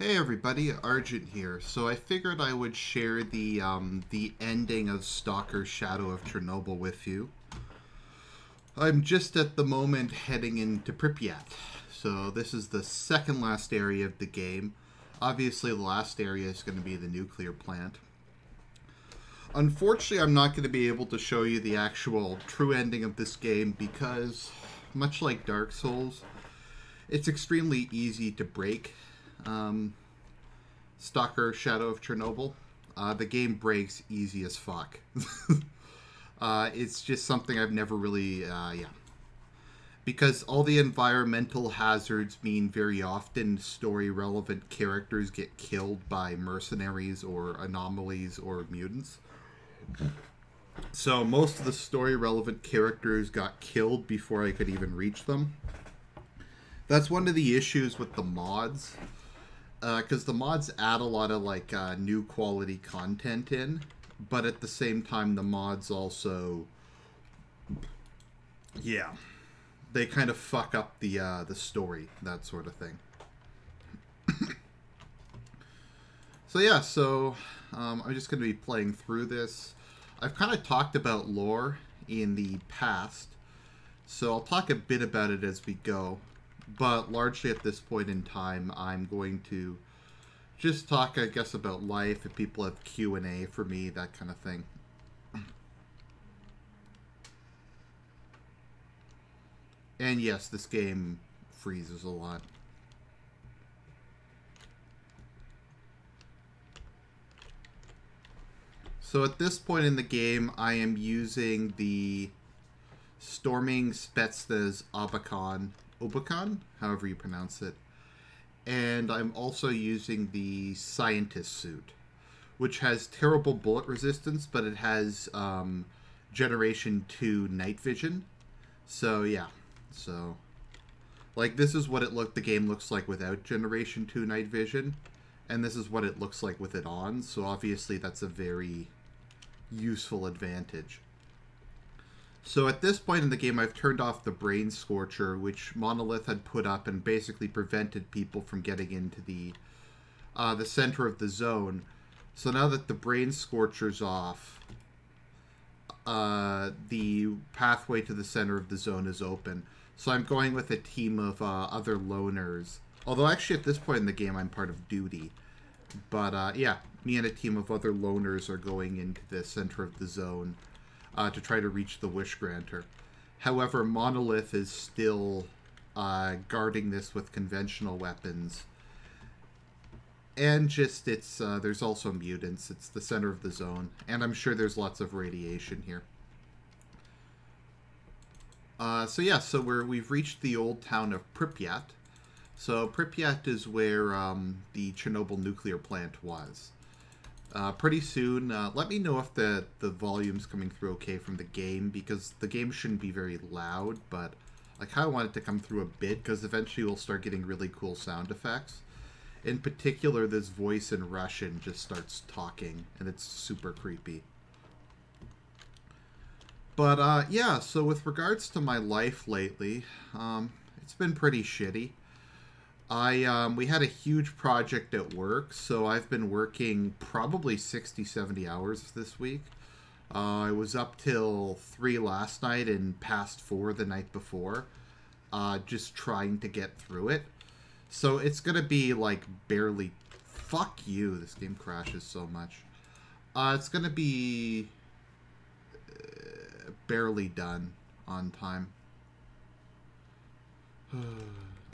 Hey everybody, Argent here. So I figured I would share the ending of Stalker Shadow of Chernobyl with you. I'm just at the moment heading into Pripyat. So this is the second last area of the game. Obviously the last area is going to be the nuclear plant. Unfortunately, I'm not going to be able to show you the actual true ending of this game because, much like Dark Souls, it's extremely easy to break. Stalker Shadow of Chernobyl. The game breaks easy as fuck. It's just something I've never really, because all the environmental hazards mean very often story-relevant characters get killed by mercenaries or anomalies or mutants. So most of the story-relevant characters got killed before I could even reach them. That's one of the issues with the mods. Because the mods add a lot of new quality content in, but at the same time the mods also, they kind of fuck up the story, that sort of thing. So I'm just going to be playing through this. I've kind of talked about lore in the past, so I'll talk a bit about it as we go. But largely at this point in time, I'm going to just talk, I guess, about life. If people have Q&A for me, that kind of thing. And yes, this game freezes a lot. So at this point in the game, I am using the Storming Spetsnaz Obakan, however you pronounce it. And I'm also using the Scientist suit, which has terrible bullet resistance, but it has Generation 2 night vision. So, yeah. So, this is what the game looks like without Generation 2 night vision. And this is what it looks like with it on. So, obviously, that's a very useful advantage. So at this point in the game, I've turned off the Brain Scorcher, which Monolith had put up and basically prevented people from getting into the center of the zone. So now that the Brain Scorcher's off, the pathway to the center of the zone is open. So I'm going with a team of other loners. Although actually at this point in the game, I'm part of duty. But yeah, me and a team of other loners are going into the center of the zone. To try to reach the Wish Granter. However, Monolith is still guarding this with conventional weapons. And just, there's also mutants. It's the center of the zone. And I'm sure there's lots of radiation here. So we've reached the old town of Pripyat. So Pripyat is where the Chernobyl nuclear plant was. Pretty soon, let me know if the volume's coming through okay from the game, because the game shouldn't be very loud, but I kind of want it to come through a bit, because eventually we'll start getting really cool sound effects. In particular, this voice in Russian just starts talking, and it's super creepy. But, yeah, so with regards to my life lately, it's been pretty shitty. We had a huge project at work, so I've been working probably 60, 70 hours this week. I was up till 3 last night and past 4 the night before, just trying to get through it. So it's going to be, barely... Fuck you, this game crashes so much. It's going to be barely done on time.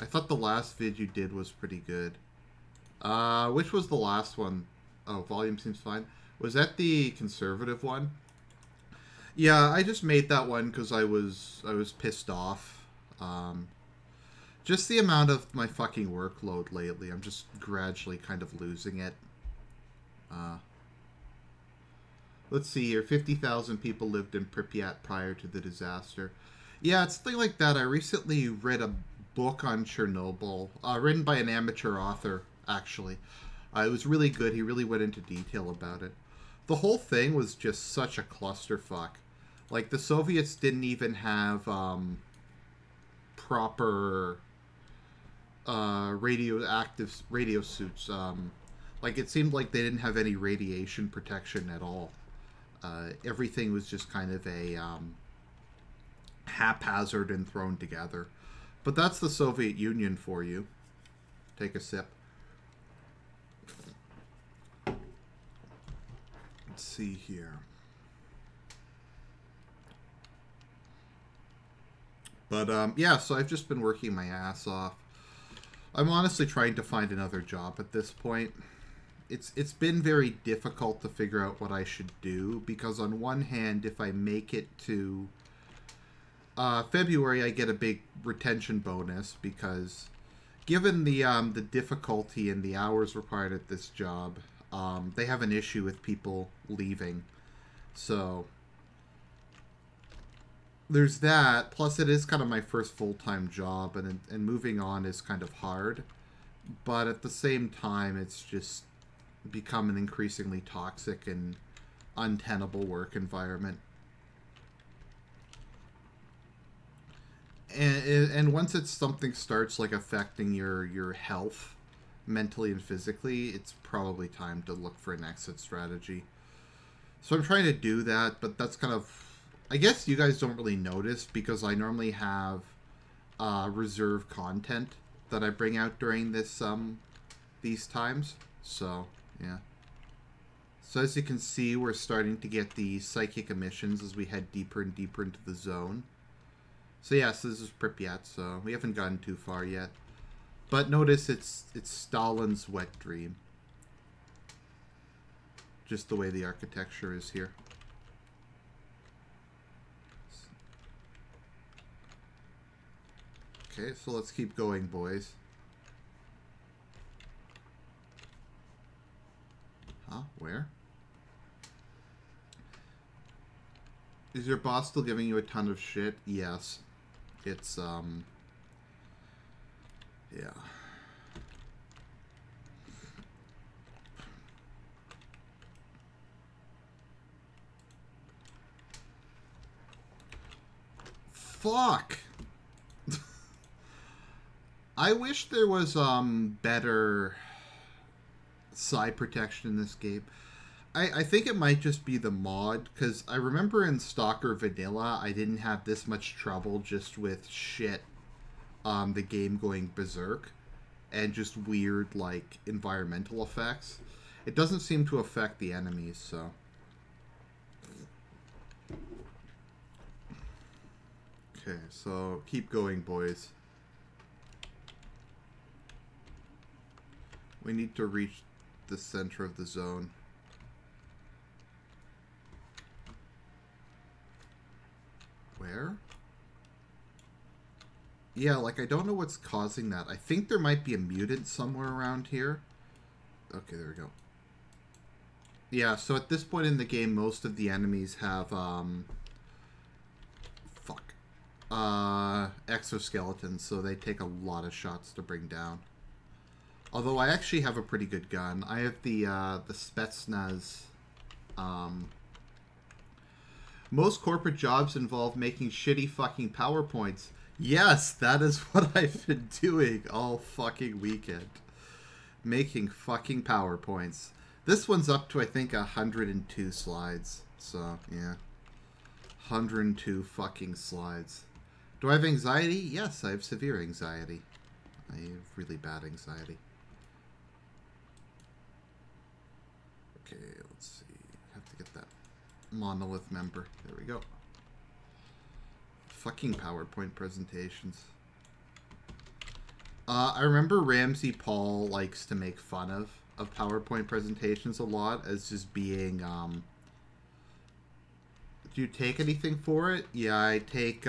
I thought the last vid you did was pretty good. Which was the last one? Oh, volume seems fine. Was that the conservative one? Yeah, I just made that one because I was pissed off. Just the amount of my fucking workload lately. I'm just gradually kind of losing it. Let's see here. 50,000 people lived in Pripyat prior to the disaster. Yeah, it's something like that. I recently read a book on Chernobyl, written by an amateur author, actually. It was really good. He really went into detail about it. The whole thing was just such a clusterfuck. The Soviets didn't even have proper radioactive radio suits. Like, it seemed like they didn't have any radiation protection at all. Everything was just kind of a haphazard and thrown together. But that's the Soviet Union for you. Take a sip. Let's see here. But, yeah, so I've just been working my ass off. I'm honestly trying to find another job at this point. It's been very difficult to figure out what I should do, because on one hand, if I make it to February, I get a big retention bonus, because given the difficulty and the hours required at this job, they have an issue with people leaving. So there's that. Plus, it is kind of my first full-time job, and moving on is kind of hard. But at the same time, it's just become an increasingly toxic and untenable work environment. And once something starts like affecting your health, mentally and physically, it's probably time to look for an exit strategy. So I'm trying to do that, but that's kind of, I guess you guys don't really notice, because I normally have reserve content that I bring out during this these times. So yeah. So as you can see, we're starting to get the psychic emissions as we head deeper and deeper into the zone. So yes, this is Pripyat, so we haven't gotten too far yet. But notice it's Stalin's wet dream. Just the way the architecture is here. Okay, so let's keep going, boys. Huh? Where? Is your boss still giving you a ton of shit? Yes. It's, yeah. Fuck! I wish there was, better side protection in this game. I think it might just be the mod, because I remember in Stalker Vanilla, I didn't have this much trouble just with shit, the game going berserk, and just weird, like, environmental effects. It doesn't seem to affect the enemies, so. Okay, so keep going, boys. We need to reach the center of the zone. Where? Yeah, like, I don't know what's causing that. I think there might be a mutant somewhere around here. Okay, there we go. Yeah, so at this point in the game, most of the enemies have, exoskeletons, so they take a lot of shots to bring down. Although I actually have a pretty good gun. I have the Spetsnaz. Most corporate jobs involve making shitty fucking PowerPoints. Yes, that is what I've been doing all fucking weekend. Making fucking PowerPoints. This one's up to, I think, 102 slides. So, yeah. 102 fucking slides. Do I have anxiety? Yes, I have severe anxiety. I have really bad anxiety. Okay, let's see. Have to get that monolith member. There we go. Fucking PowerPoint presentations. I remember Ramsey Paul likes to make fun of PowerPoint presentations a lot as just being, do you take anything for it? Yeah, I take,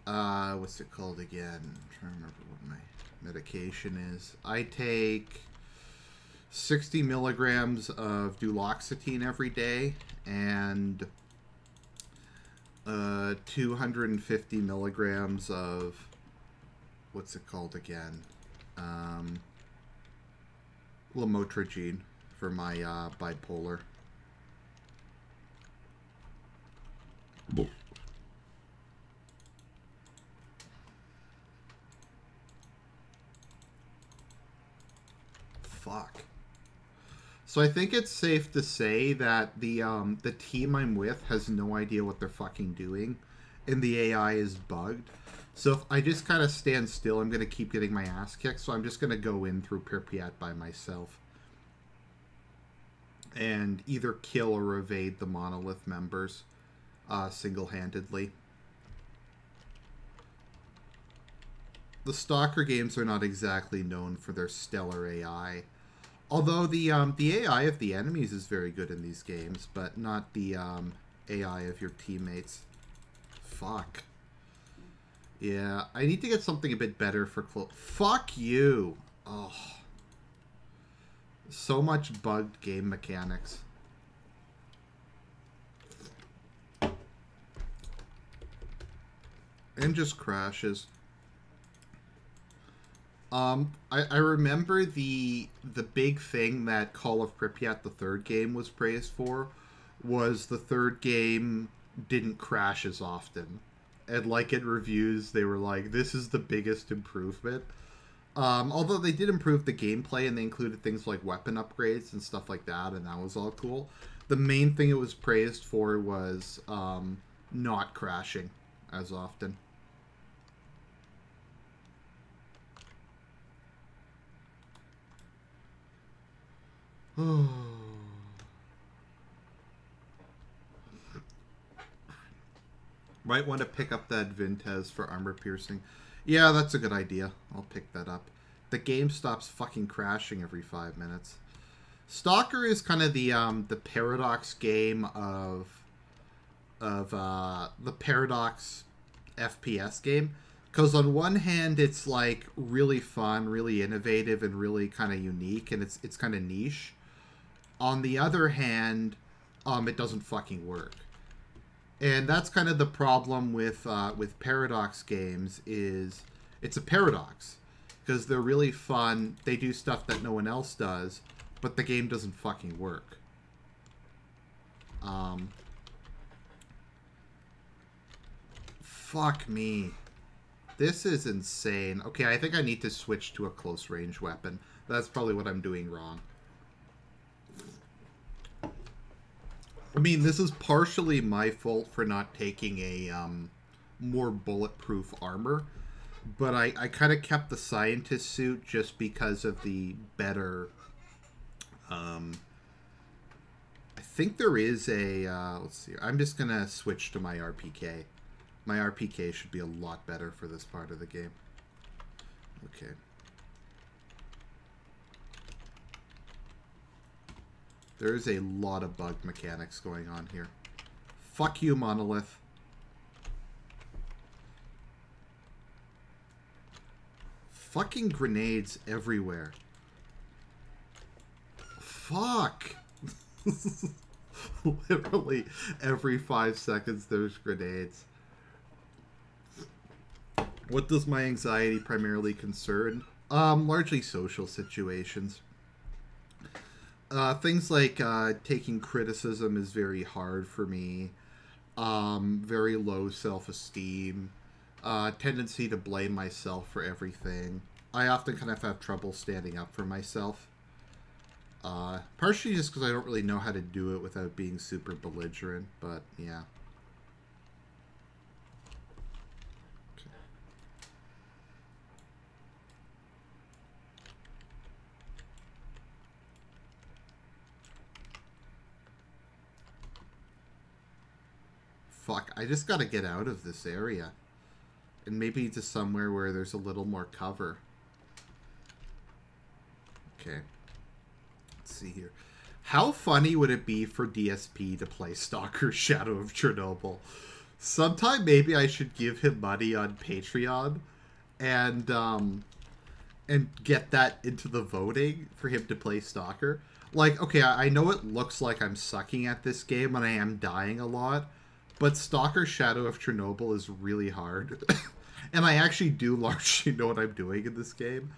what's it called again? I'm trying to remember what my medication is. I take 60 milligrams of duloxetine every day, and 250 milligrams of, what's it called again? Lamotrigine for my bipolar. fuck. So I think it's safe to say that the team I'm with has no idea what they're fucking doing, and the AI is bugged. So if I just kind of stand still, I'm going to keep getting my ass kicked. So I'm just going to go in through Pripyat by myself and either kill or evade the Monolith members single-handedly. The Stalker games are not exactly known for their stellar AI. Although the AI of the enemies is very good in these games, but not the AI of your teammates. Fuck. Yeah, I need to get something a bit better for Fuck you! Oh. So much bugged game mechanics. And just crashes. I remember the big thing that Call of Pripyat, the third game, was praised for, was the third game didn't crash as often. And like in reviews, they were like, this is the biggest improvement. Although they did improve the gameplay and they included things like weapon upgrades and stuff like that, and that was all cool. The main thing it was praised for was not crashing as often. Might want to pick up that Vintez for armor piercing. Yeah, that's a good idea. I'll pick that up. The game stops fucking crashing every 5 minutes. Stalker is kind of the paradox game of the paradox FPS game. Because on one hand, it's like really fun, really innovative, and really kind of unique, and it's kind of niche. On the other hand, it doesn't fucking work. And that's kind of the problem with Paradox games, is it's a paradox. Because they're really fun, they do stuff that no one else does, but the game doesn't fucking work. Fuck me. This is insane. Okay, I think I need to switch to a close range weapon. That's probably what I'm doing wrong. I mean, this is partially my fault for not taking a more bulletproof armor, but I kind of kept the scientist suit just because of the better... I think there is a... let's see. I'm just going to switch to my RPK. My RPK should be a lot better for this part of the game. Okay. There's a lot of bug mechanics going on here. Fuck you, Monolith. Fucking grenades everywhere. Fuck! Literally every 5 seconds there's grenades. What does my anxiety primarily concern? Largely social situations. Things like taking criticism is very hard for me. Very low self-esteem. Tendency to blame myself for everything. I often kind of have trouble standing up for myself. Partially just because I don't really know how to do it without being super belligerent, but yeah. Fuck, I just gotta get out of this area. And maybe to somewhere where there's a little more cover. Okay. Let's see here. How funny would it be for DSP to play Stalker Shadow of Chernobyl? Sometime maybe I should give him money on Patreon and get that into the voting for him to play Stalker. Like, okay, I know it looks like I'm sucking at this game and I am dying a lot, but Stalker Shadow of Chernobyl is really hard. And I actually do largely know what I'm doing in this game.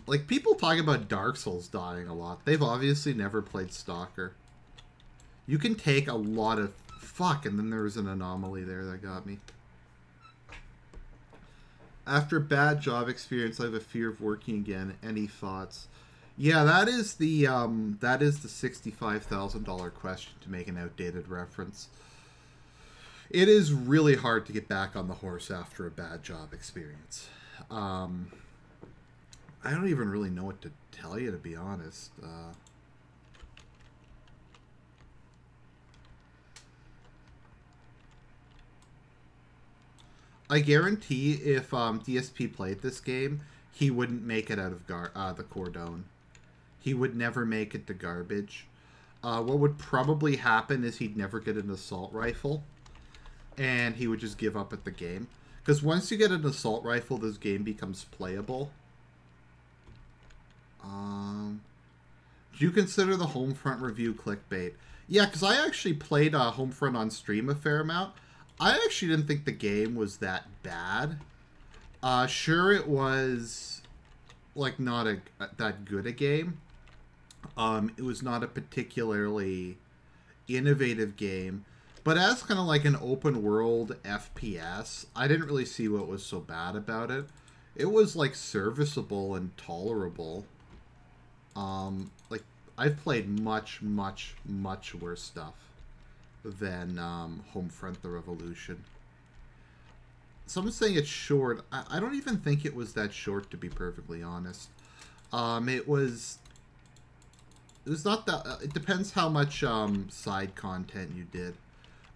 Like, people talk about Dark Souls dying a lot. They've obviously never played Stalker. You can take a lot of... Fuck, and then there was an anomaly there that got me. After a bad job experience, I have a fear of working again. Any thoughts? Yeah, that is the $65,000 question to make an outdated reference. It is really hard to get back on the horse after a bad job experience. I don't even really know what to tell you, to be honest. I guarantee if DSP played this game, he wouldn't make it out of the cordon. He would never make it to garbage. What would probably happen is he'd never get an assault rifle, and he would just give up at the game. Because once you get an assault rifle, this game becomes playable. Do you consider the Homefront review clickbait? Yeah, because I actually played Homefront on stream a fair amount. I actually didn't think the game was that bad. Sure, it was like not that good a game. It was not a particularly innovative game, but as kind of like an open world FPS, I didn't really see what was so bad about it. It was like serviceable and tolerable. Like I've played much worse stuff than Homefront: The Revolution. Someone's saying it's short. I don't even think it was that short, to be perfectly honest. It was not that... it depends how much side content you did.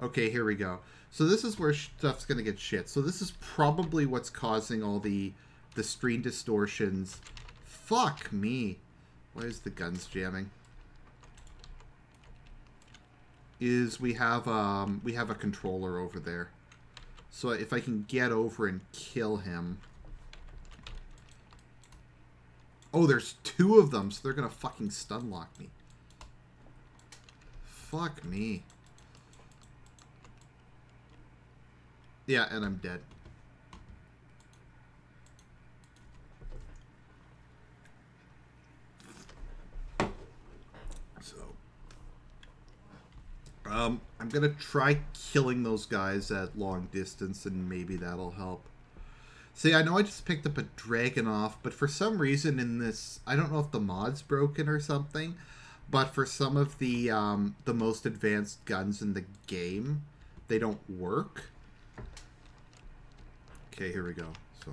Okay, here we go. So this is where stuff's gonna get shit. So this is probably what's causing all the screen distortions. Fuck me. Why is the guns jamming? Is we have a controller over there. So if I can get over and kill him. Oh, there's two of them, so they're gonna fucking stun lock me. Fuck me. Yeah, and I'm dead. I'm gonna try killing those guys at long distance, and maybe that'll help. See, I know I just picked up a Dragunov, but for some reason in this, I don't know if the mod's broken or something, but for some of the most advanced guns in the game, they don't work. Okay, here we go. So.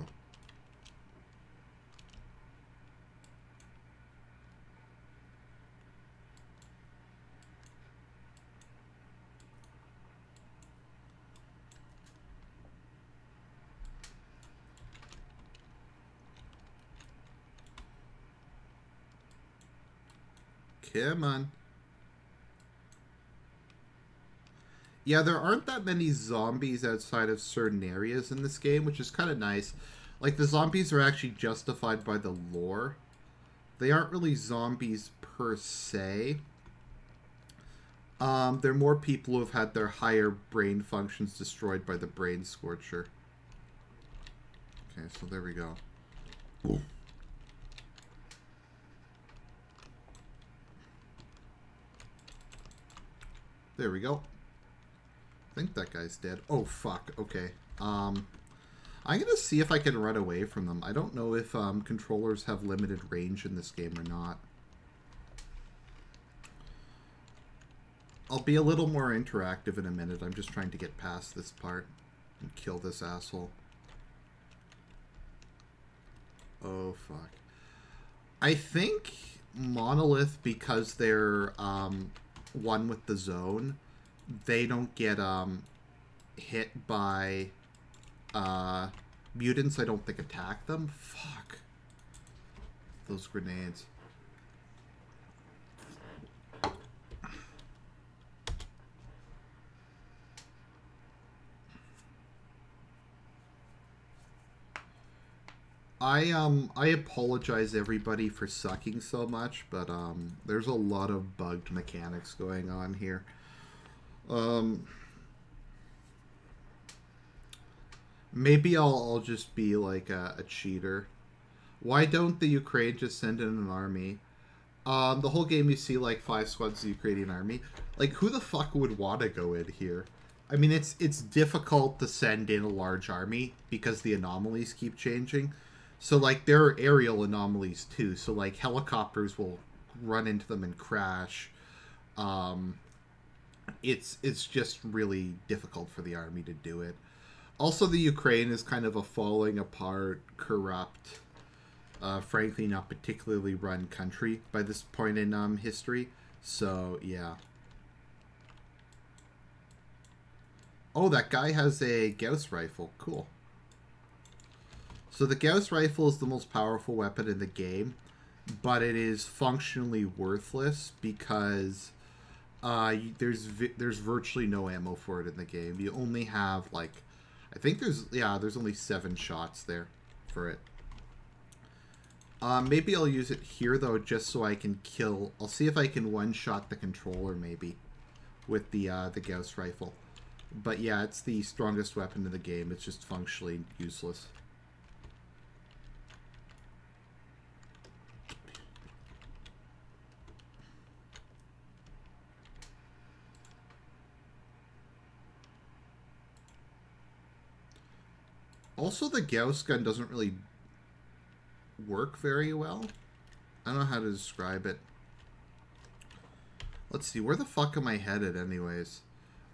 Come on. Yeah, there aren't that many zombies outside of certain areas in this game, which is kind of nice. Like, the zombies are actually justified by the lore. They aren't really zombies per se. They're more people who have had their higher brain functions destroyed by the brain scorcher. Okay, so there we go. Ooh. There we go. I think that guy's dead. Oh, fuck. Okay. I'm gonna see if I can run away from them. I don't know if controllers have limited range in this game or not. I'll be a little more interactive in a minute. I'm just trying to get past this part and kill this asshole. Oh, fuck. I think Monolith, because they're one with the zone, they don't get hit by mutants. I don't think attack them. Fuck. Those grenades. I apologize everybody for sucking so much, but there's a lot of bugged mechanics going on here. Maybe I'll just be like a cheater. Why don't the Ukraine just send in an army? The whole game you see like 5 squads of the Ukrainian army. Like, who the fuck would want to go in here? I mean, it's difficult to send in a large army because the anomalies keep changing. So, like, there are aerial anomalies, too. So, like, helicopters will run into them and crash. Um, it's just really difficult for the army to do it. Also, the Ukraine is kind of a falling apart, corrupt, frankly not particularly run country by this point in history. So, yeah. Oh, that guy has a Gauss rifle. Cool. So the Gauss rifle is the most powerful weapon in the game, but it is functionally worthless because there's virtually no ammo for it in the game. You only have, like, I think there's only 7 shots there for it. Maybe I'll use it here, though, just so I can kill... I'll see if I can one-shot the controller, maybe, with the Gauss rifle. But yeah, it's the strongest weapon in the game. It's just functionally useless. Also, the Gauss gun doesn't really work very well. I don't know how to describe it. Let's see, where the fuck am I headed anyways?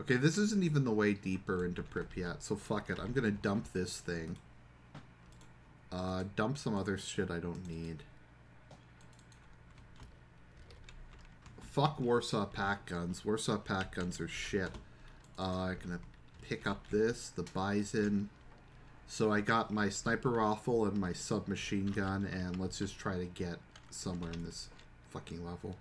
Okay, this isn't even the way deeper into Pripyat, so fuck it. I'm gonna dump this thing. Dump some other shit I don't need. Fuck Warsaw pack guns. Warsaw pack guns are shit. I'm gonna pick up this, the Bison. So I got my sniper rifle and my submachine gun, and let's just try to get somewhere in this fucking level.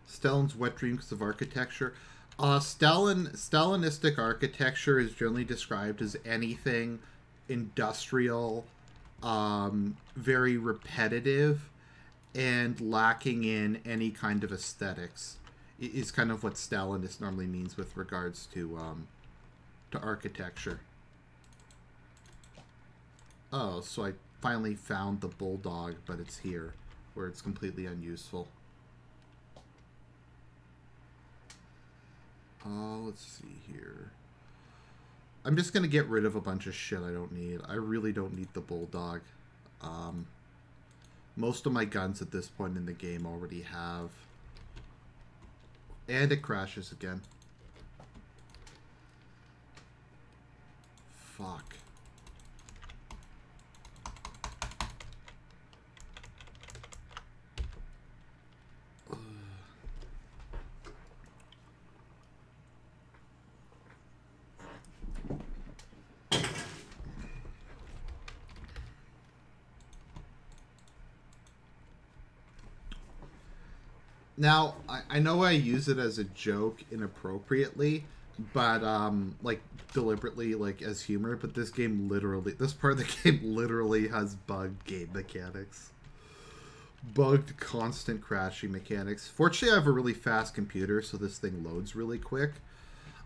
Stalin's wet dream because of architecture. Stalinistic architecture is generally described as anything industrial, very repetitive, and lacking in any kind of aesthetics. Is kind of what Stalinist normally means with regards to architecture. Oh, so I finally found the bulldog, but it's here, where it's completely unuseful. Let's see here. I'm just going to get rid of a bunch of shit I don't need. I really don't need the bulldog. Most of my guns at this point in the game already have. And it crashes again. Fuck. Now, I know I use it as a joke inappropriately, but, like, deliberately, like, as humor, but this game literally, this part of the game literally has bugged game mechanics. Bugged, constant crashing mechanics. Fortunately, I have a really fast computer, so this thing loads really quick.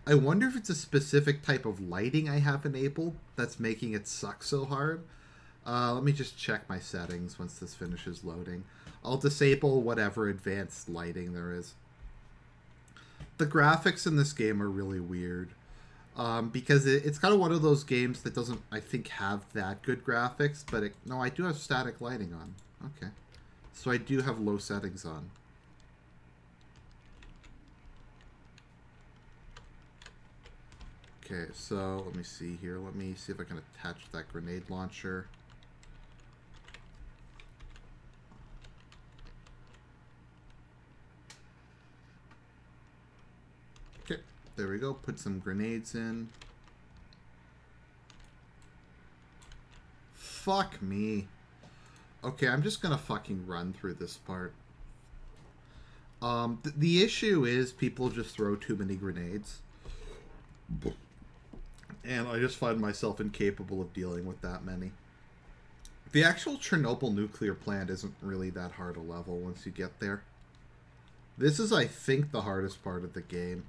I wonder if it's a specific type of lighting I have enabled that's making it suck so hard. Let me just check my settings once this finishes loading. I'll disable whatever advanced lighting there is. The graphics in this game are really weird. Because it's kind of one of those games that doesn't, I think, have that good graphics. But no, I do have static lighting on. Okay. So I do have low settings on. Okay, so let me see here. Let me see if I can attach that grenade launcher. Okay, there we go. Put some grenades in. Fuck me. Okay, I'm just gonna fucking run through this part. The issue is people just throw too many grenades. And I just find myself incapable of dealing with that many. The actual Chernobyl nuclear plant isn't really that hard a level once you get there. This is, I think, the hardest part of the game.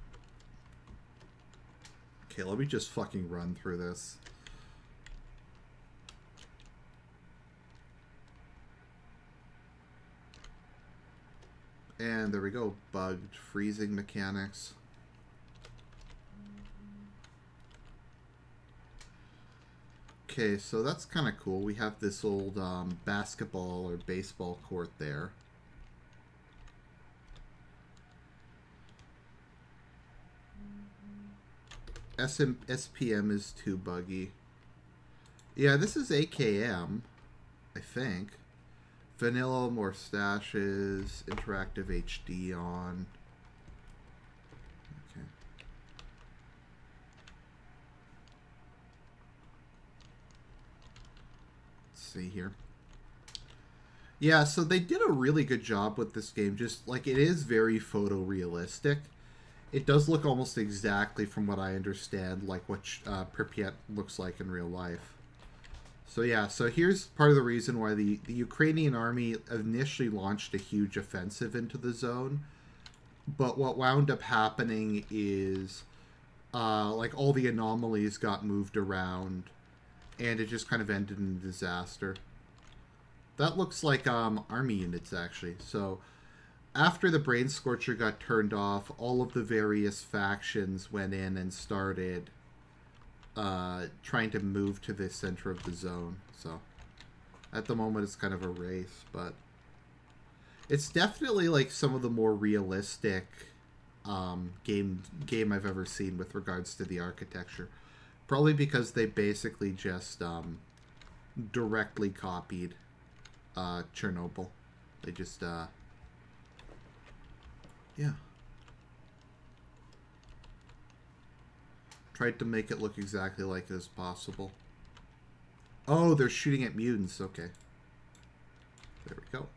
Okay, let me just fucking run through this. And there we go. Bugged freezing mechanics. Okay, so that's kind of cool. We have this old basketball or baseball court there. SPM is too buggy. Yeah, this is AKM, I think. Vanilla, more stashes, interactive HD on. Okay. Let's see here. Yeah, so they did a really good job with this game. Just like, it is very photorealistic. It does look almost exactly, from what I understand, like what Pripyat looks like in real life. So yeah, so here's part of the reason why the Ukrainian army initially launched a huge offensive into the zone. But what wound up happening is, like, all the anomalies got moved around, and it just kind of ended in a disaster. That looks like army units, actually. So after the Brain Scorcher got turned off, all of the various factions went in and started trying to move to the center of the zone. So at the moment it's kind of a race, but it's definitely like some of the more realistic game I've ever seen with regards to the architecture. Probably because they basically just directly copied Chernobyl. They just yeah, tried to make it look exactly like it as possible. Oh, they're shooting at mutants. Okay. There we go.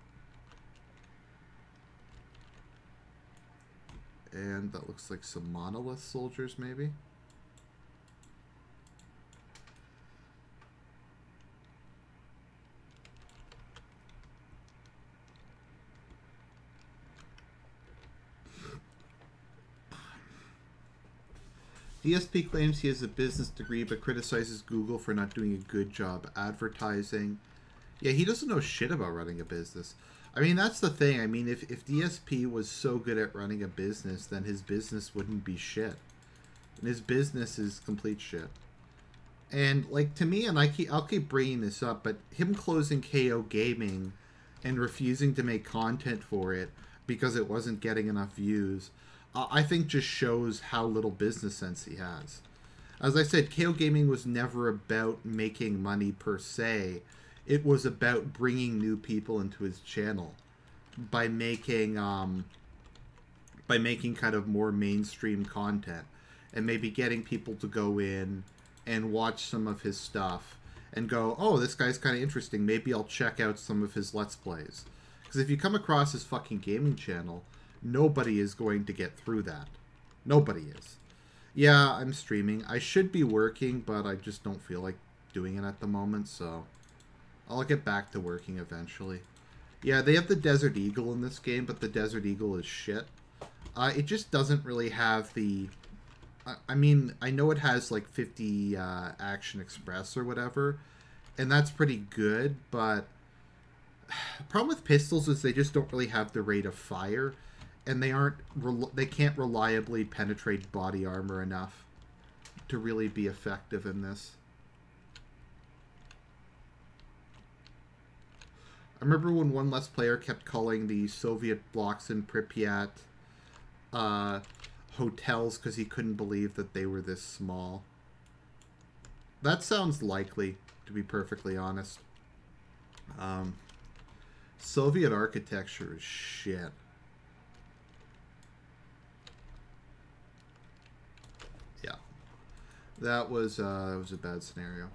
And that looks like some monolith soldiers, maybe. DSP claims he has a business degree but criticizes Google for not doing a good job advertising. Yeah, he doesn't know shit about running a business. I mean, that's the thing. I mean, if DSP was so good at running a business, then his business wouldn't be shit. And his business is complete shit. And, like, to me, and I'll keep bringing this up, but him closing KO Gaming and refusing to make content for it because it wasn't getting enough views, I think just shows how little business sense he has. As I said, KO Gaming was never about making money per se. It was about bringing new people into his channel by making kind of more mainstream content and maybe getting people to go in and watch some of his stuff and go, oh, this guy's kind of interesting. Maybe I'll check out some of his Let's Plays. Because if you come across his fucking gaming channel, nobody is going to get through that. Nobody is. Yeah, I'm streaming. I should be working, but I just don't feel like doing it at the moment, so I'll get back to working eventually. Yeah, they have the Desert Eagle in this game, but the Desert Eagle is shit. It just doesn't really have the... I mean, I know it has like 50 Action Express or whatever, and that's pretty good, but the problem with pistols is they just don't really have the rate of fire. And they can't reliably penetrate body armor enough to really be effective in this. I remember when one Let's Player kept calling the Soviet blocks in Pripyat hotels because he couldn't believe that they were this small. That sounds likely, to be perfectly honest. Soviet architecture is shit. That was a bad scenario.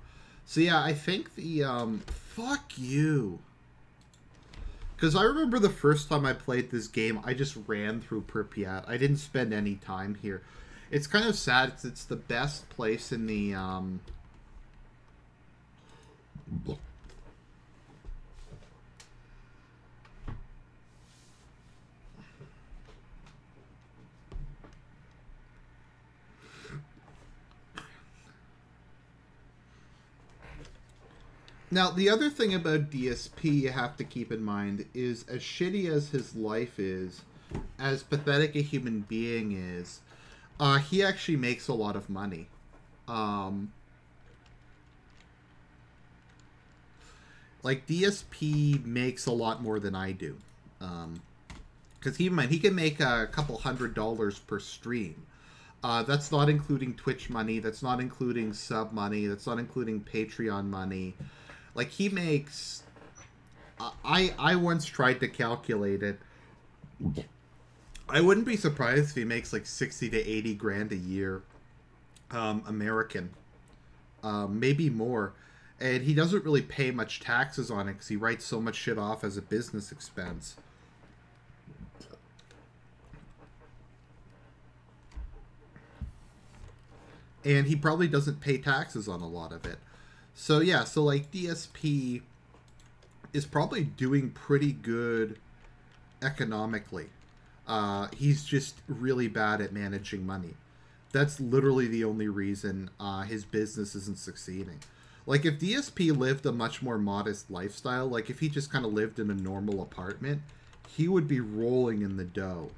So yeah, I think the fuck you. Because I remember the first time I played this game, I just ran through Pripyat. I didn't spend any time here. It's kind of sad. It's the best place in the Now, the other thing about DSP you have to keep in mind is, as shitty as his life is, as pathetic a human being is, he actually makes a lot of money. Like, DSP makes a lot more than I do. Because keep in mind, he can make a couple $100 per stream. That's not including Twitch money. That's not including sub money. That's not including Patreon money. Like, he makes... I once tried to calculate it. I wouldn't be surprised if he makes like 60 to 80 grand a year. American. Maybe more. And he doesn't really pay much taxes on it because he writes so much shit off as a business expense. And he probably doesn't pay taxes on a lot of it. So yeah, so like DSP is probably doing pretty good economically. He's just really bad at managing money. That's literally the only reason his business isn't succeeding. Like, if DSP lived a much more modest lifestyle, like if he just kind of lived in a normal apartment, he would be rolling in the dough.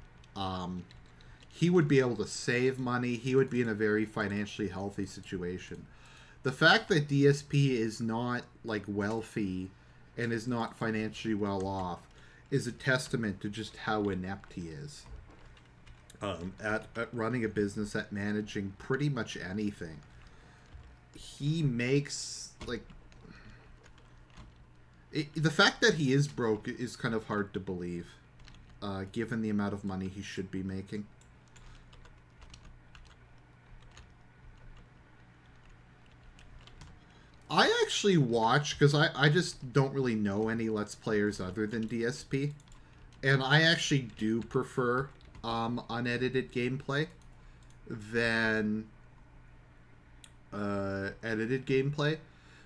He would be able to save money. He would be in a very financially healthy situation. The fact that DSP is not, like, wealthy and is not financially well off is a testament to just how inept he is at running a business, at managing pretty much anything. He makes, like... the fact that he is broke is kind of hard to believe, given the amount of money he should be making. I actually watch, because I just don't really know any Let's Players other than DSP. And I actually do prefer unedited gameplay than edited gameplay.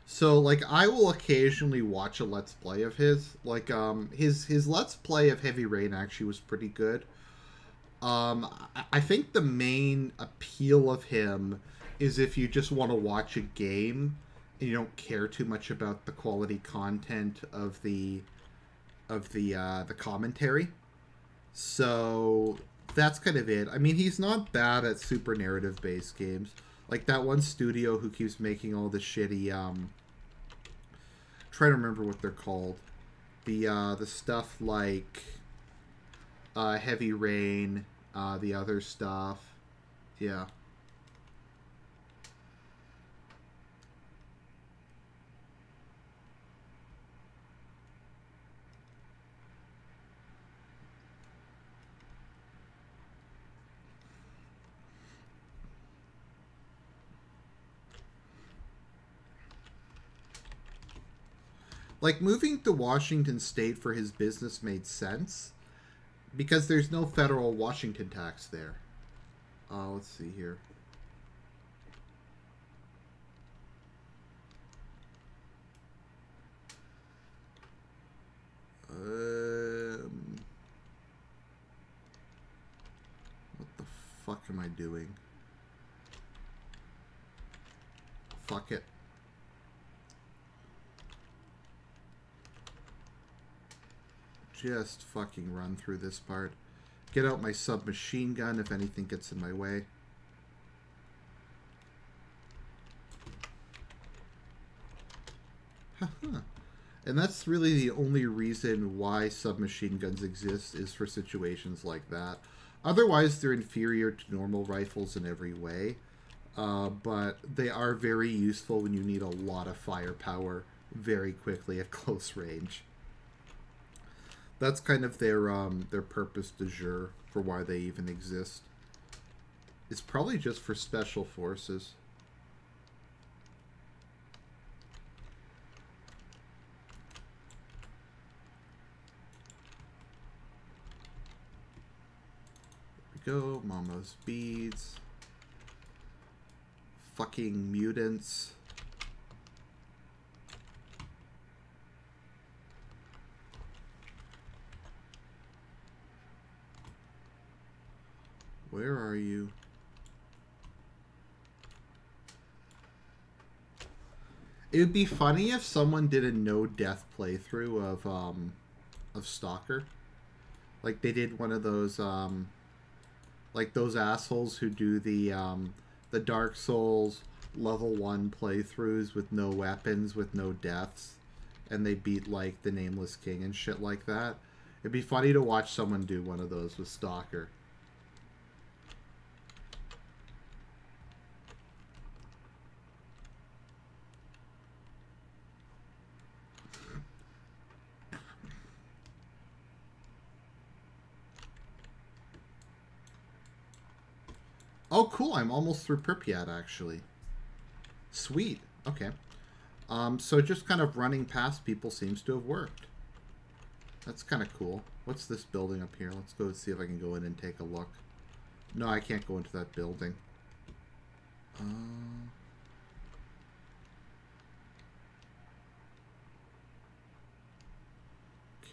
So, like, I will occasionally watch a Let's Play of his. Like, his Let's Play of Heavy Rain actually was pretty good. I think the main appeal of him is if you just want to watch a game and you don't care too much about the quality content of the commentary. So that's kind of it. I mean, he's not bad at super narrative based games. Like that one studio who keeps making all the shitty trying to remember what they're called. The stuff like Heavy Rain, the other stuff. Yeah. Like, moving to Washington State for his business made sense because there's no federal Washington tax there. Let's see here. What the fuck am I doing? Fuck it. Just fucking run through this part. Get out my submachine gun if anything gets in my way. And that's really the only reason why submachine guns exist, is for situations like that. Otherwise, they're inferior to normal rifles in every way. But they are very useful when you need a lot of firepower very quickly at close range. That's kind of their purpose du jour for why they even exist. It's probably just for special forces. There we go. Mama's beads. Fucking mutants. Where are you? It would be funny if someone did a no-death playthrough of Stalker. Like they did one of those like those assholes who do the Dark Souls level 1 playthroughs with no weapons, with no deaths, and they beat like the Nameless King and shit like that. It'd be funny to watch someone do one of those with Stalker. Oh, cool. I'm almost through Pripyat, actually. Sweet. Okay. So just kind of running past people seems to have worked. That's kind of cool. What's this building up here? Let's go see if I can go in and take a look. No, I can't go into that building.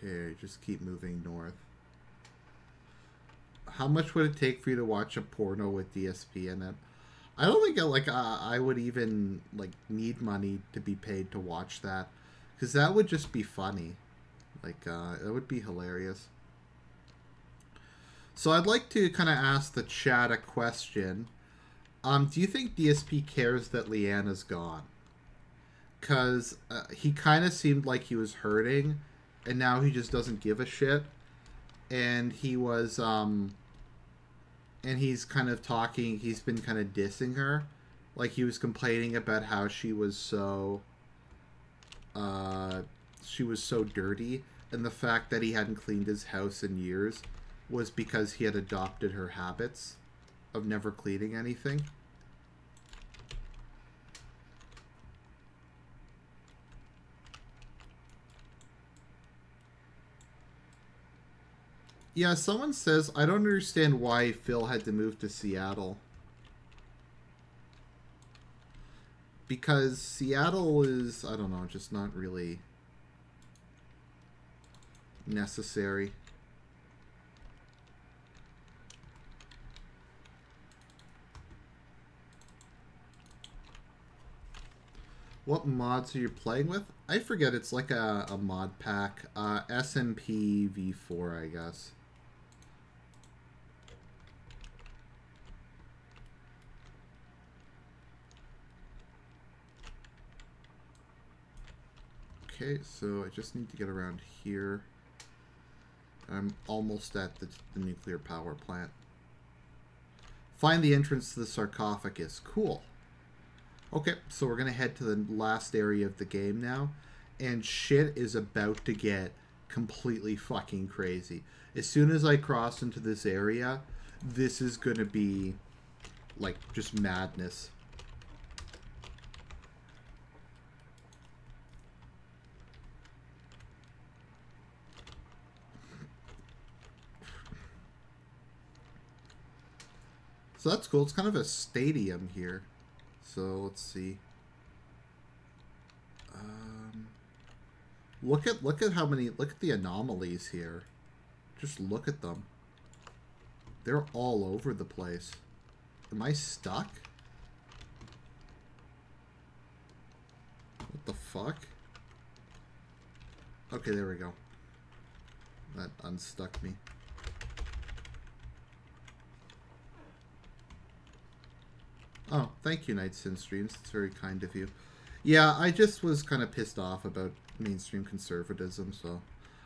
Okay, just keep moving north. How much would it take for you to watch a porno with DSP in it? I don't think I would even like need money to be paid to watch that, because that would just be funny. Like it would be hilarious. So I'd like to kind of ask the chat a question. Do you think DSP cares that Leanna's gone? Because he kind of seemed like he was hurting, and now he just doesn't give a shit. And he was and he's kind of talking, he's been kind of dissing her. Like he was complaining about how she was so dirty, and the fact that he hadn't cleaned his house in years was because he had adopted her habits of never cleaning anything. Yeah, someone says, I don't understand why Phil had to move to Seattle. Because Seattle is, I don't know, just not really necessary. What mods are you playing with? I forget, it's like a mod pack. SMP V4, I guess. Okay, so I just need to get around here. I'm almost at the nuclear power plant. Find the entrance to the sarcophagus. Cool. Okay, so we're going to head to the last area of the game now. And shit is about to get completely fucking crazy. As soon as I cross into this area, this is going to be, like, just madness. So that's cool. It's kind of a stadium here. So let's see. Look at how many. Look at the anomalies here. Just look at them. They're all over the place. Am I stuck? What the fuck? Okay, there we go. That unstuck me. Oh, thank you, Night Sin Streams. It's very kind of you. Yeah, I just was kind of pissed off about mainstream conservatism, so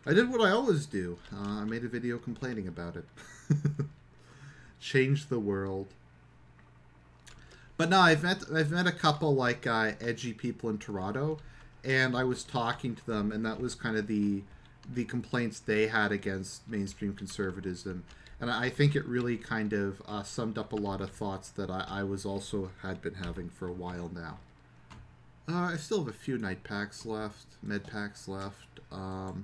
I did what I always do. I made a video complaining about it. Change the world. But no, I've met a couple like edgy people in Toronto, and I was talking to them, and that was kind of the complaints they had against mainstream conservatism. And I think it really kind of summed up a lot of thoughts that I was also had been having for a while now. I still have a few night packs left, med packs left. For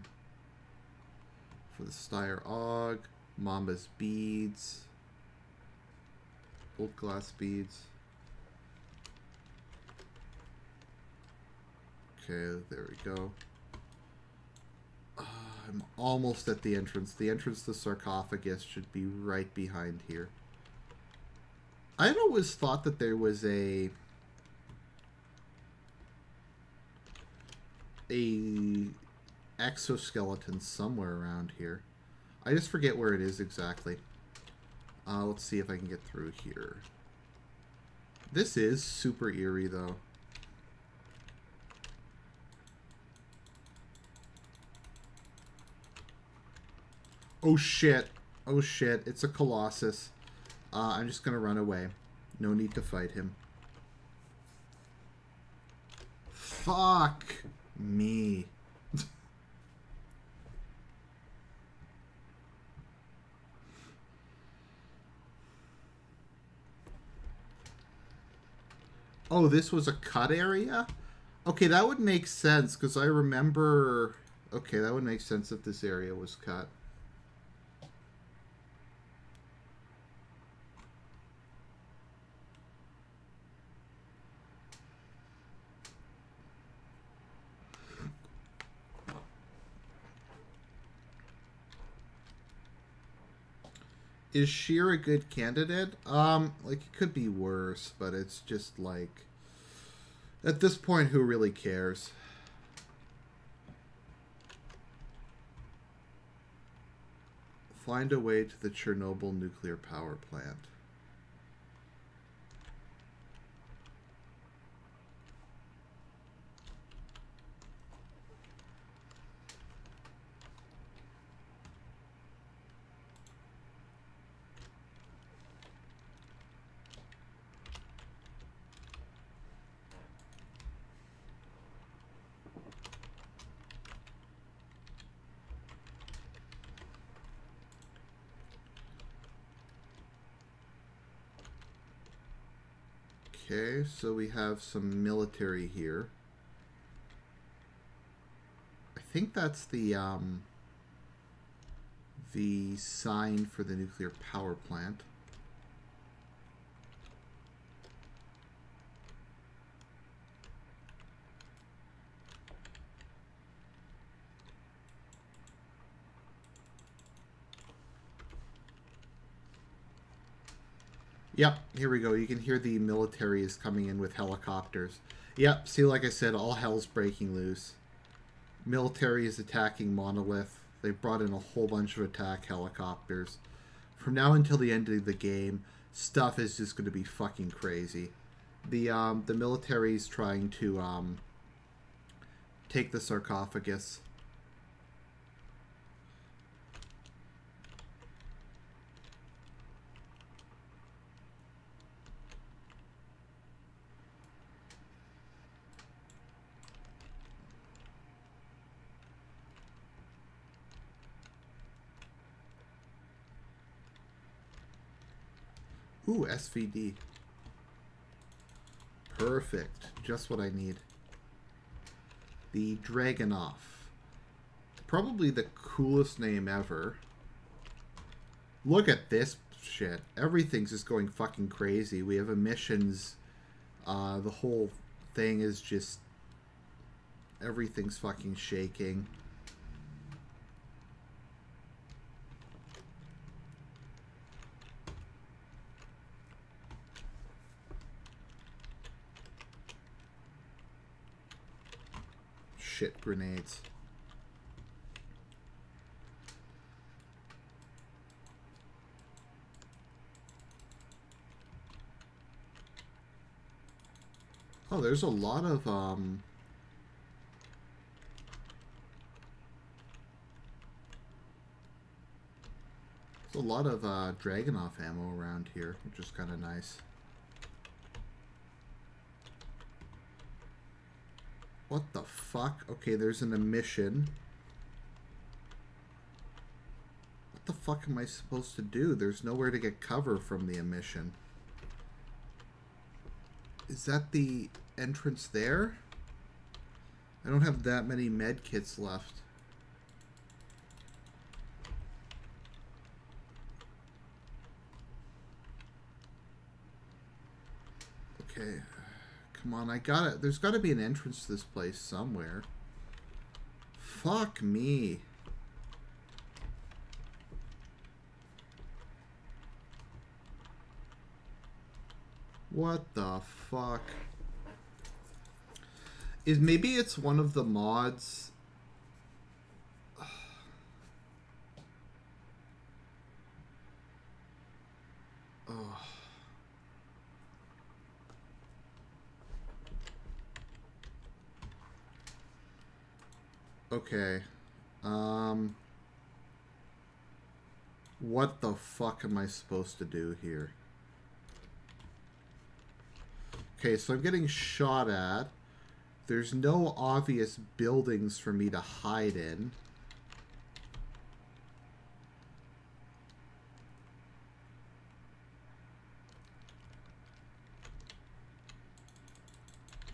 the Styre Og, Mamba's beads, old glass beads. Okay, there we go. I'm almost at the entrance. The entrance to the sarcophagus should be right behind here. I've always thought that there was a exoskeleton somewhere around here. I just forget where it is exactly. Let's see if I can get through here. This is super eerie, though. Oh, shit. Oh, shit. It's a Colossus. I'm just going to run away. No need to fight him. Fuck me. Oh, this was a cut area? Okay, that would make sense, because I remember... Okay, that would make sense if this area was cut. Is Sheer a good candidate? Like, it could be worse, but it's just like... At this point, who really cares? Find a way to the Chernobyl nuclear power plant. Okay, so we have some military here. I think that's the sign for the nuclear power plant. Yep, here we go. You can hear the military is coming in with helicopters. Yep, see, like I said, all hell's breaking loose. Military is attacking Monolith. They brought in a whole bunch of attack helicopters. From now until the end of the game, stuff is just going to be fucking crazy. The military's trying to take the sarcophagus. Ooh, SVD. Perfect. Just what I need. The Dragunov. Probably the coolest name ever. Look at this shit. Everything's just going fucking crazy. We have emissions. The whole thing is just... Everything's fucking shaking. Shit, grenades. Oh, there's a lot of Dragunov ammo around here, which is kind of nice. What the fuck? Okay, there's an emission. What the fuck am I supposed to do? There's nowhere to get cover from the emission. Is that the entrance there? I don't have that many med kits left. Okay. Come on, I got it. There's got to be an entrance to this place somewhere. Fuck me. What the fuck? Maybe it's one of the mods. Okay. What the fuck am I supposed to do here? Okay, so I'm getting shot at. There's no obvious buildings for me to hide in.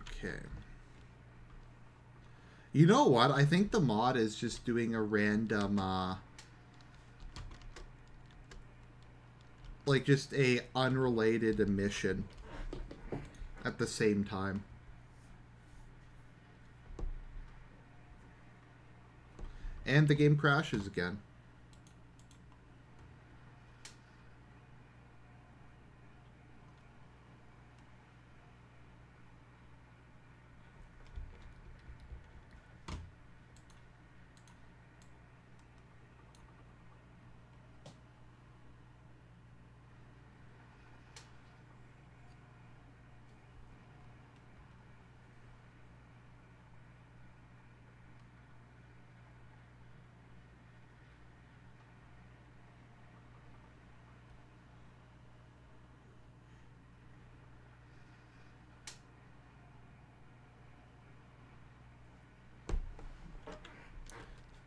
Okay. You know what? I think the mod is just doing a random, like just a unrelated emission at the same time. And the game crashes again.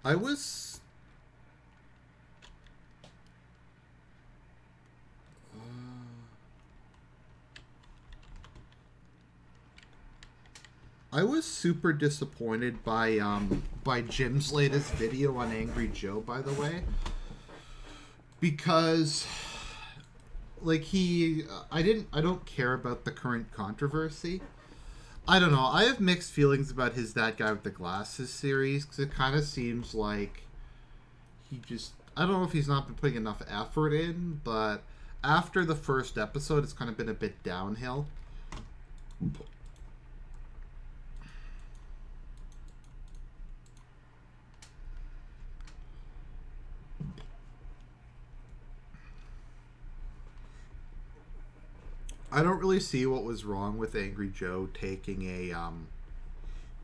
I was super disappointed by Jim's latest video on Angry Joe, by the way, because like I don't care about the current controversy. I don't know. I have mixed feelings about his That Guy with the Glasses series, because it kind of seems like he just... I don't know if he's not been putting enough effort in, but after the first episode, it's kind of been a bit downhill. I don't really see what was wrong with Angry Joe taking a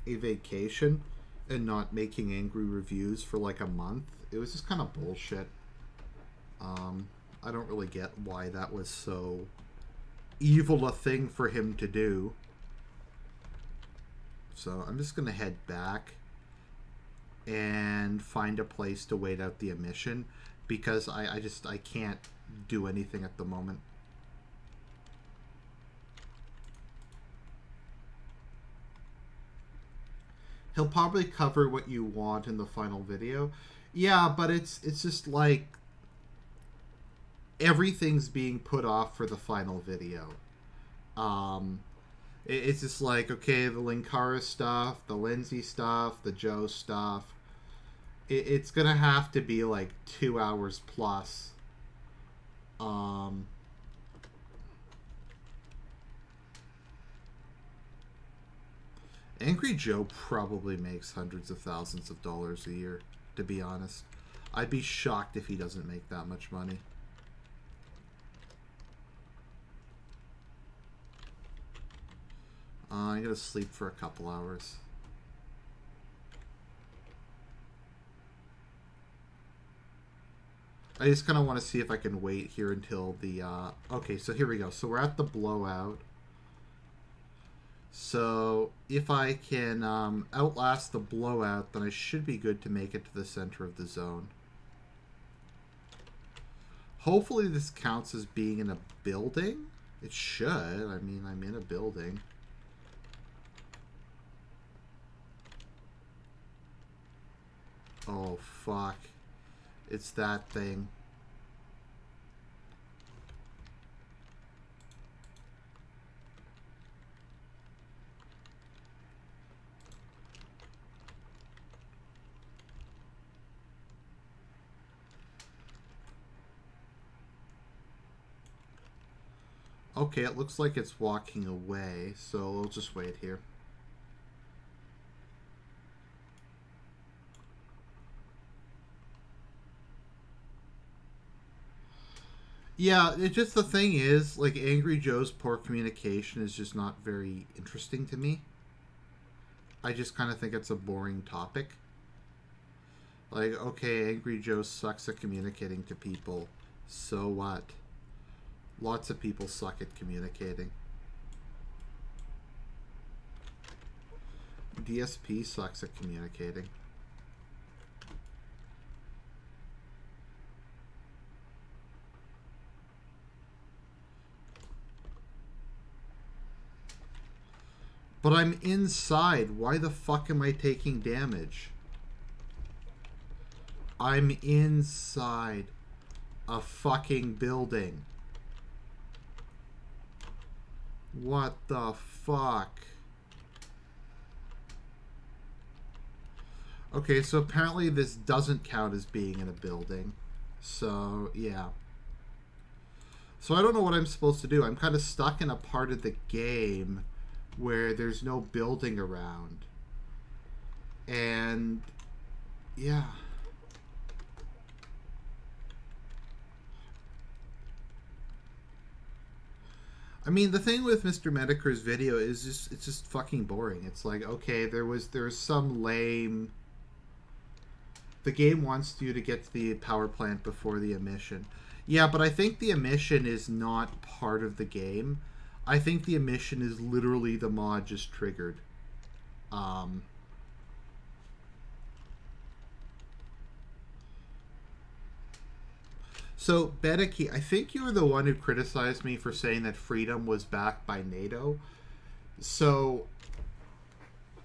vacation and not making angry reviews for like a month. It was just kind of bullshit. I don't really get why that was so evil a thing for him to do. So I'm just gonna head back and find a place to wait out the emission, because I can't do anything at the moment. He'll probably cover what you want in the final video. Yeah, but it's just like everything's being put off for the final video. It's just like, okay, the Linkara stuff, the Lindsay stuff, the Joe stuff. It's gonna have to be like 2 hours plus. Angry Joe probably makes hundreds of thousands of dollars a year, to be honest. I'd be shocked if he doesn't make that much money. I'm gonna sleep for a couple hours. I just kind of want to see if I can wait here until the... okay, so here we go. So we're at the blowout. So if I can outlast the blowout, then I should be good to make it to the center of the zone. Hopefully this counts as being in a building. It should. I mean, I'm in a building. Oh, fuck. It's that thing. Okay, it looks like it's walking away, so we'll just wait here. Yeah, it just, the thing is, like, Angry Joe's poor communication is just not very interesting to me. I just kind of think it's a boring topic. Like, okay, Angry Joe sucks at communicating to people. So what? Lots of people suck at communicating. DSP sucks at communicating. But I'm inside. Why the fuck am I taking damage? I'm inside a fucking building. What the fuck? Okay, so apparently this doesn't count as being in a building. So, yeah. So I don't know what I'm supposed to do. I'm kind of stuck in a part of the game where there's no building around. And, yeah. I mean, the thing with Mr. Mediker's video is just, it's just fucking boring. It's like, okay, there's some lame... The game wants you to get to the power plant before the emission. Yeah, but I think the emission is not part of the game. I think the emission is literally the mod just triggered. So, Bedeki, I think you were the one who criticized me for saying that freedom was backed by NATO. So,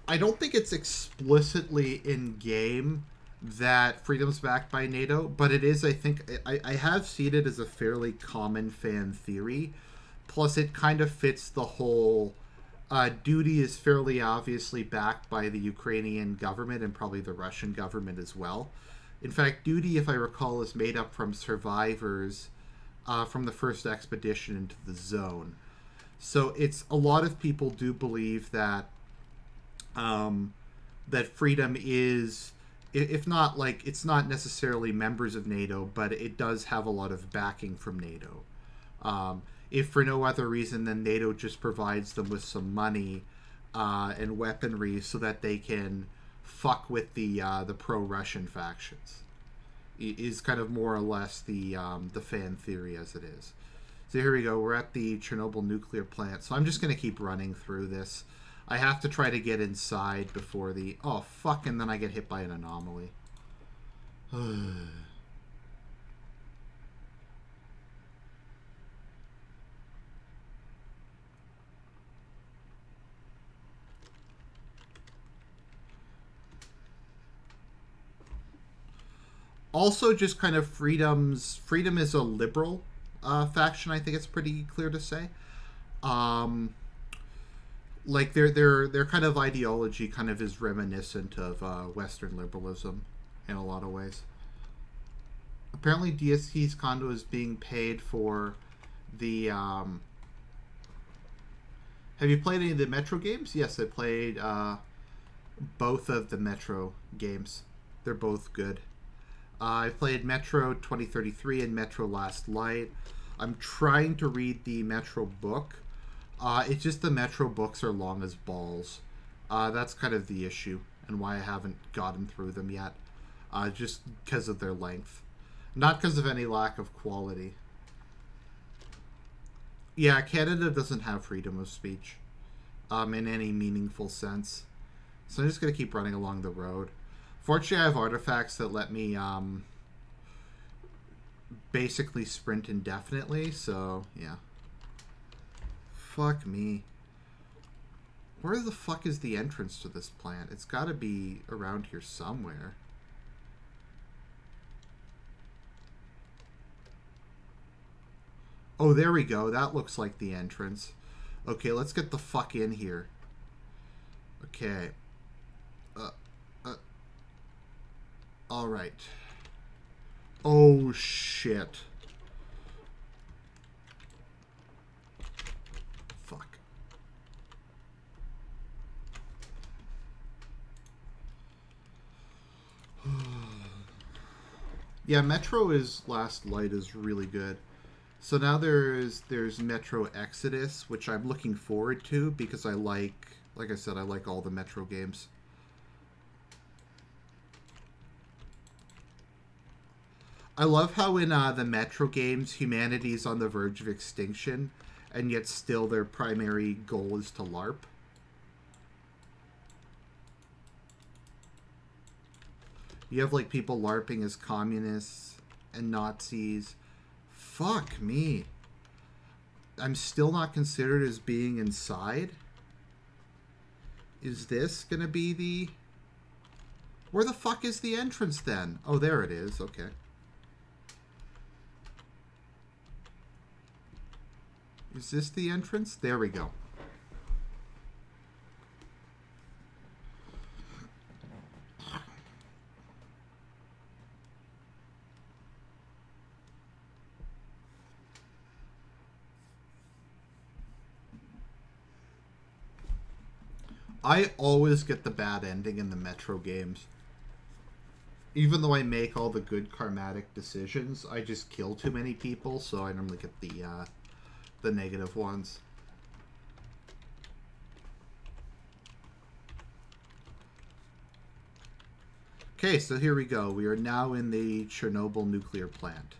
I don't think it's explicitly in-game that freedom's backed by NATO, but it is, I think, I have seen it as a fairly common fan theory. Plus, it kind of fits the whole duty is fairly obviously backed by the Ukrainian government and probably the Russian government as well. In fact, duty, if I recall, is made up from survivors from the first expedition into the zone. So it's a lot of people do believe that that freedom is, if not like, it's not necessarily members of NATO, but it does have a lot of backing from NATO. If for no other reason than NATO just provides them with some money and weaponry so that they can fuck with the pro-Russian factions, is kind of more or less the fan theory as it is. So here we go. We're at the Chernobyl nuclear plant. So I'm just going to keep running through this. I have to try to get inside before the... Oh, fuck, and then I get hit by an anomaly. Also, just kind of freedom is a liberal faction. I think it's pretty clear to say. Like their kind of ideology kind of is reminiscent of Western liberalism in a lot of ways. Apparently, DST's condo is being paid for the. Have you played any of the Metro games? Yes, I played both of the Metro games. They're both good. I've played Metro 2033 and Metro Last Light. I'm trying to read the Metro book. It's just the Metro books are long as balls. That's kind of the issue and why I haven't gotten through them yet. Just because of their length. Not because of any lack of quality. Yeah, Canada doesn't have freedom of speech in any meaningful sense. So I'm just going to keep running along the road. Fortunately, I have artifacts that let me basically sprint indefinitely, so yeah. Fuck me. Where the fuck is the entrance to this plant? It's got to be around here somewhere. Oh, there we go. That looks like the entrance. Okay, let's get the fuck in here. Okay. Alright. Oh, shit. Fuck. Yeah, Metro is Last Light is really good. So now there's Metro Exodus, which I'm looking forward to because I like I said, I like all the Metro games. I love how in the Metro games, humanity is on the verge of extinction, and yet still their primary goal is to LARP. You have, like, people LARPing as communists and Nazis. Fuck me. I'm still not considered as being inside. Is this gonna be the... Where the fuck is the entrance then? Oh, there it is. Okay. Is this the entrance? There we go. I always get the bad ending in the Metro games. Even though I make all the good karmatic decisions, I just kill too many people, so I normally get the negative ones. Okay, so here we go. We are now in the Chernobyl nuclear plant.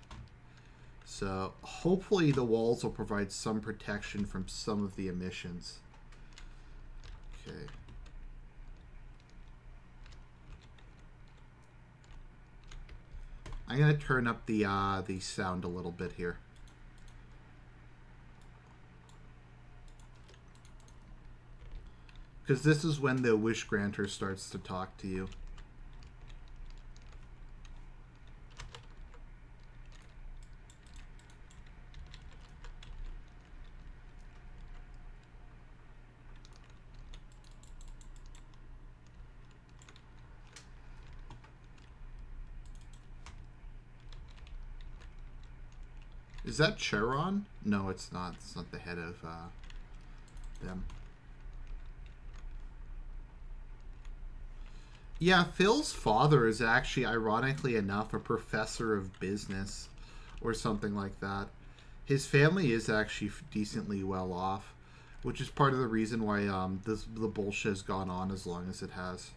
So hopefully the walls will provide some protection from some of the emissions. Okay. I'm going to turn up the sound a little bit here. Because this is when the wish granter starts to talk to you. Is that Charon? No, it's not. It's not the head of them. Yeah, Phil's father is actually, ironically enough, a professor of business or something like that. His family is actually decently well off, which is part of the reason why the bullshit has gone on as long as it has.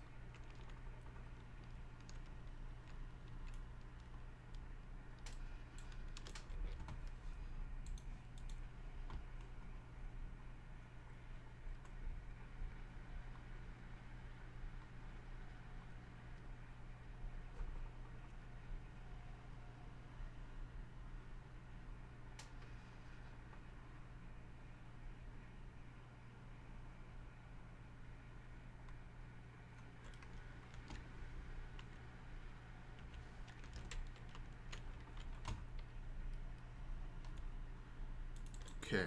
Okay.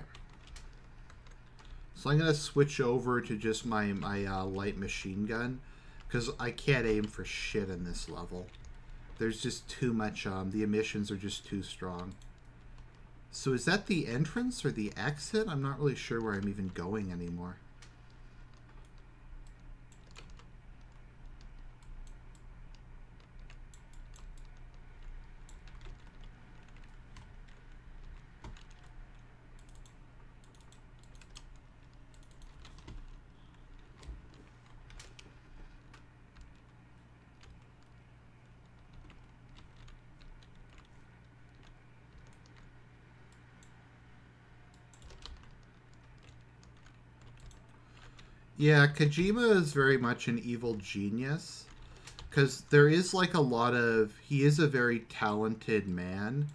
So I'm going to switch over to just my light machine gun, because I can't aim for shit in this level. There's just too much, the emissions are just too strong. So is that the entrance or the exit? I'm not really sure where I'm even going anymore. Yeah, Kojima is very much an evil genius, because there is like a lot of... He is a very talented man,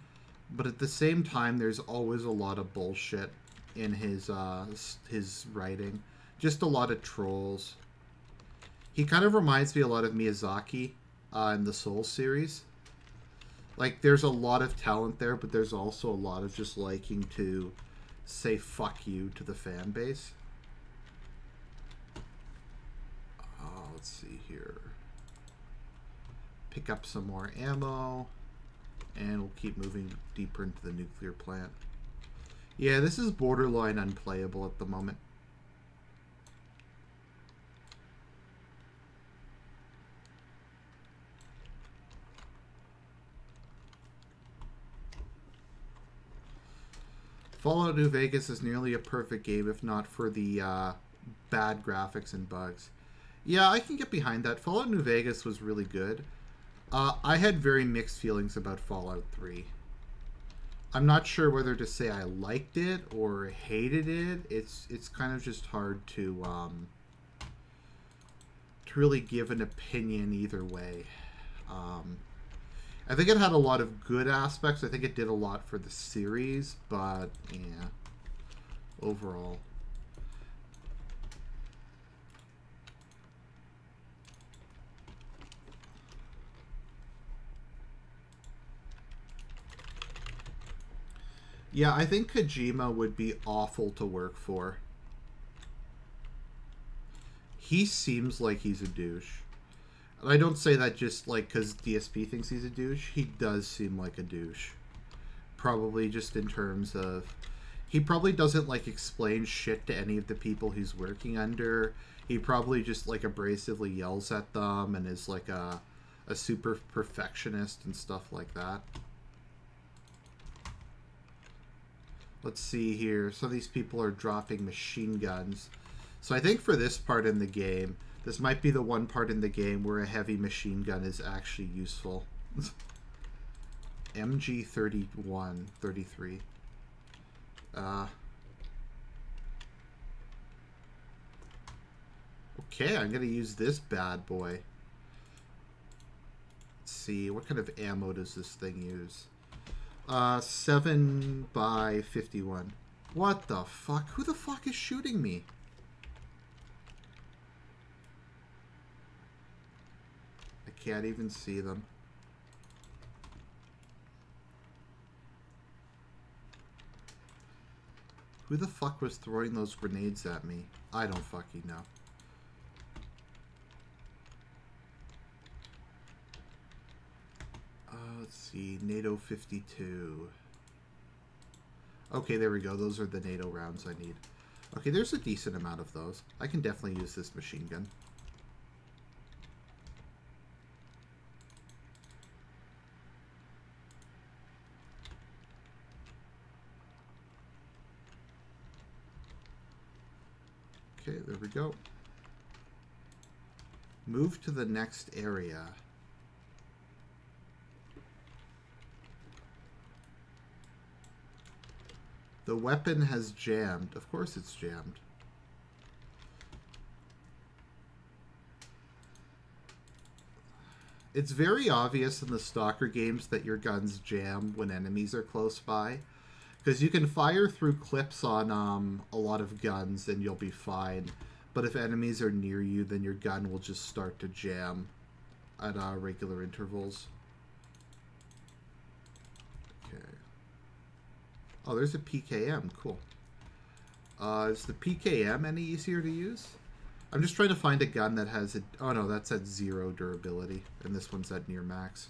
but at the same time there's always a lot of bullshit in his writing. Just a lot of trolls. He kind of reminds me a lot of Miyazaki in the Soul series. Like, there's a lot of talent there, but there's also a lot of just liking to say fuck you to the fan base. Let's see here. Pick up some more ammo, and we'll keep moving deeper into the nuclear plant. Yeah, this is borderline unplayable at the moment. Fallout New Vegas is nearly a perfect game, if not for the bad graphics and bugs. Yeah, I can get behind that. Fallout New Vegas was really good. I had very mixed feelings about Fallout 3. I'm not sure whether to say I liked it or hated it. It's kind of just hard to really give an opinion either way. I think it had a lot of good aspects. I think it did a lot for the series, but yeah, overall. Yeah, I think Kojima would be awful to work for. He seems like he's a douche. And I don't say that just like because DSP thinks he's a douche. He does seem like a douche. Probably just in terms of... He probably doesn't like explain shit to any of the people he's working under. He probably just like abrasively yells at them and is like a super perfectionist and stuff like that. Let's see here. Some of these people are dropping machine guns. So I think for this part in the game, this might be the one part in the game where a heavy machine gun is actually useful. MG 31, 33. Okay, I'm going to use this bad boy. Let's see, what kind of ammo does this thing use? 7 by 51. What the fuck? Who the fuck is shooting me? I can't even see them. Who the fuck was throwing those grenades at me? I don't fucking know. Let's see, NATO 52. Okay, there we go. Those are the NATO rounds I need. Okay, there's a decent amount of those. I can definitely use this machine gun. Okay, there we go. Move to the next area. The weapon has jammed. Of course it's jammed. It's very obvious in the Stalker games that your guns jam when enemies are close by. Because you can fire through clips on a lot of guns and you'll be fine. But if enemies are near you, then your gun will just start to jam at regular intervals. Okay. Oh, there's a PKM. Cool. Is the PKM any easier to use? I'm just trying to find a gun that has a... Oh, no, that's at 0 durability. And this one's at near max.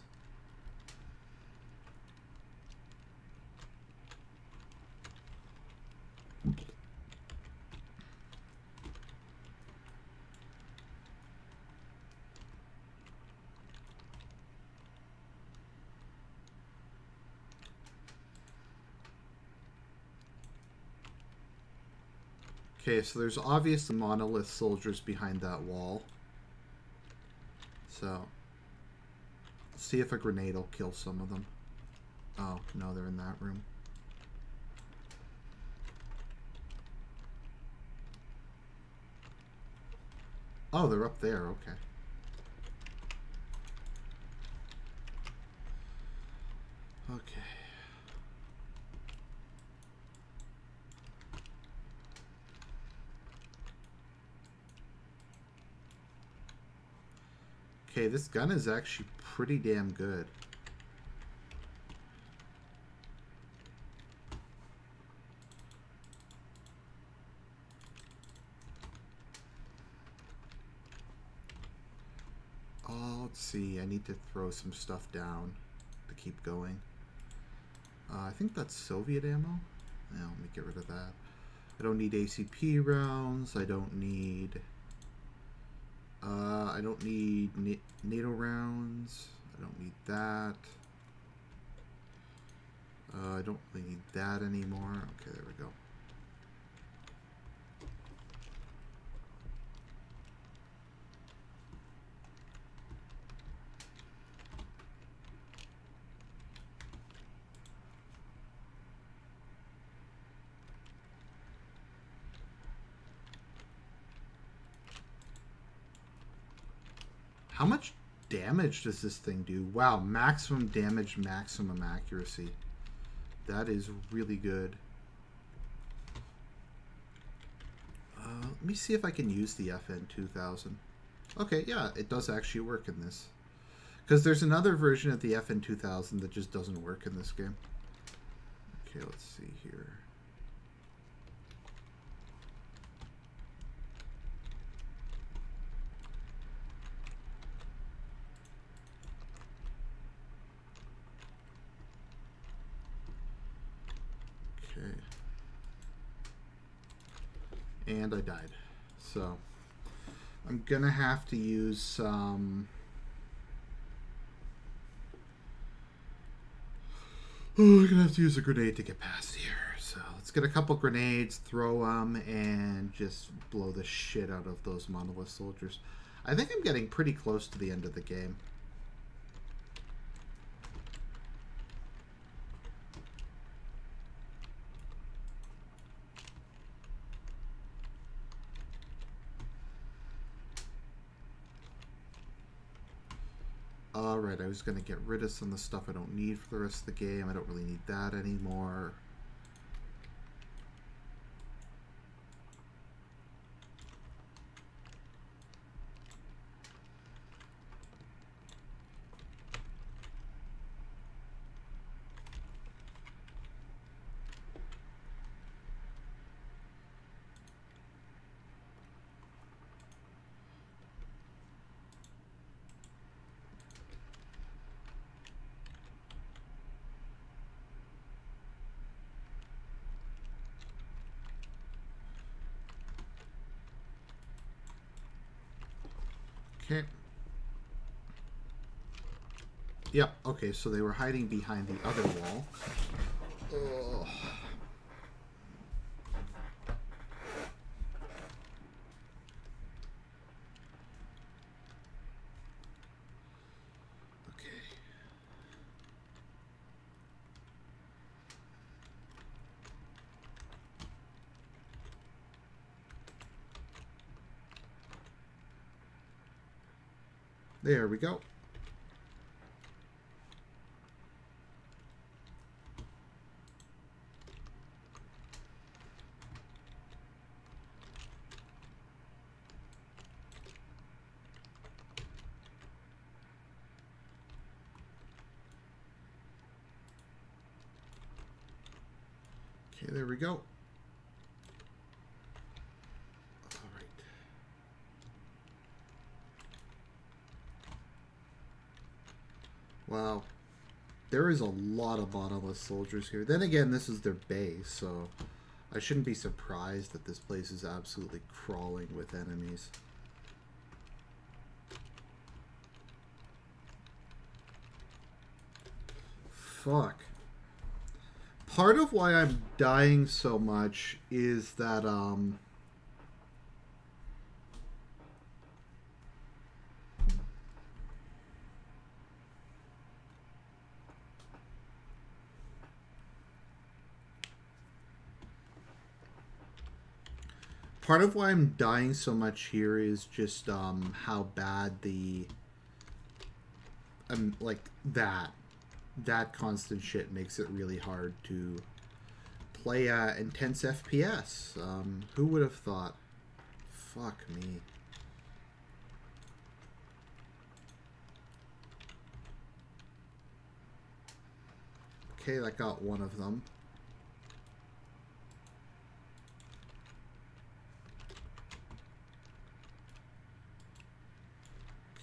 Okay, so there's obvious monolith soldiers behind that wall. So, let's see if a grenade will kill some of them. Oh, no, they're in that room. Oh, they're up there, okay. Okay. Okay, this gun is actually pretty damn good. Oh, let's see. I need to throw some stuff down to keep going. I think that's Soviet ammo. Yeah, let me get rid of that. I don't need ACP rounds. I don't need... I don't need NATO rounds. I don't need that. I don't really need that anymore. Okay, there we go. How much damage does this thing do? Wow, maximum damage, maximum accuracy. That is really good. Let me see if I can use the FN 2000. Okay, yeah, it does actually work in this. Because there's another version of the FN 2000 that just doesn't work in this game. Okay, let's see here. Okay. And I died. So I'm gonna have to use some... Oh, I'm gonna have to use a grenade to get past here. So let's get a couple grenades, throw them, and just blow the shit out of those monolith soldiers. I think I'm getting pretty close to the end of the game. Alright, I was going to get rid of some of the stuff I don't need for the rest of the game. I don't really need that anymore. Okay. Yep, okay, so they were hiding behind the other wall. Ugh. There we go. Okay, there we go. Wow, there is a lot of monolith soldiers here. Then again, this is their base, so I shouldn't be surprised that this place is absolutely crawling with enemies. Fuck. Part of why I'm dying so much is that, part of why I'm dying so much here is just how bad the like that constant shit makes it really hard to play at intense FPS. Who would have thought? Fuck me. Okay, that got one of them.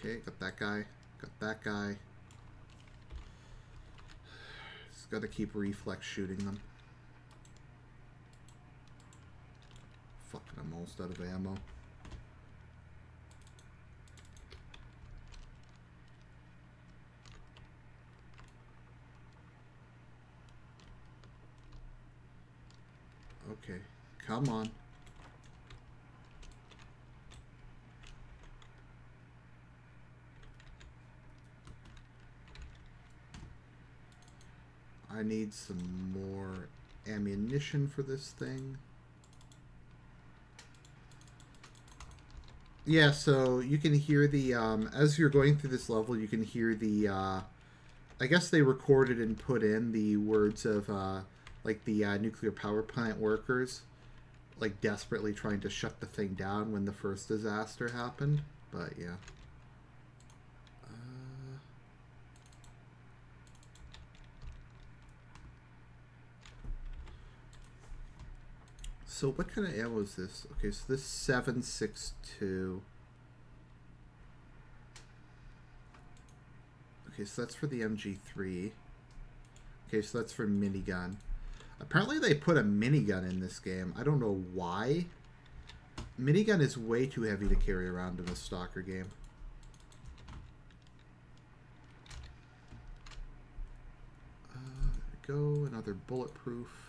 Okay, got that guy. Got that guy. Just gotta keep reflex shooting them. Fucking, I'm almost out of ammo. Okay, come on. I need some more ammunition for this thing. Yeah, so you can hear the, as you're going through this level, you can hear the, I guess they recorded and put in the words of, like, the nuclear power plant workers, like, desperately trying to shut the thing down when the first disaster happened. But, yeah. So what kind of ammo is this? Okay, so this 7.62. Okay, so that's for the MG3. Okay, so that's for minigun. Apparently they put a minigun in this game. I don't know why. Minigun is way too heavy to carry around in a Stalker game. There we go, another bulletproof.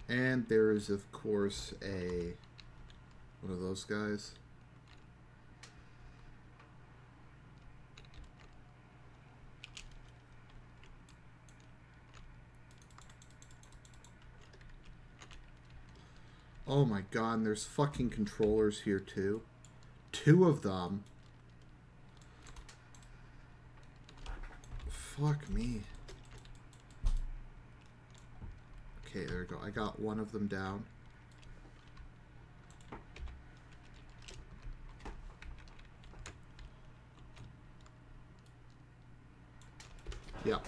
And there is, of course, one of those guys. Oh my god, and there's fucking controllers here too. 2 of them. Fuck me. Okay, there we go. I got one of them down. Yeah.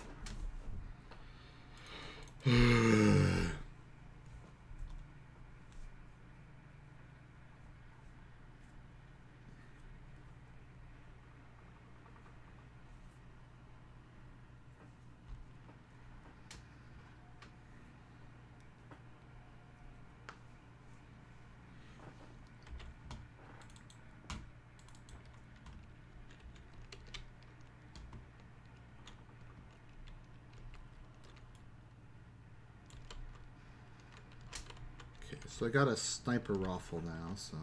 So I got a sniper rifle now, so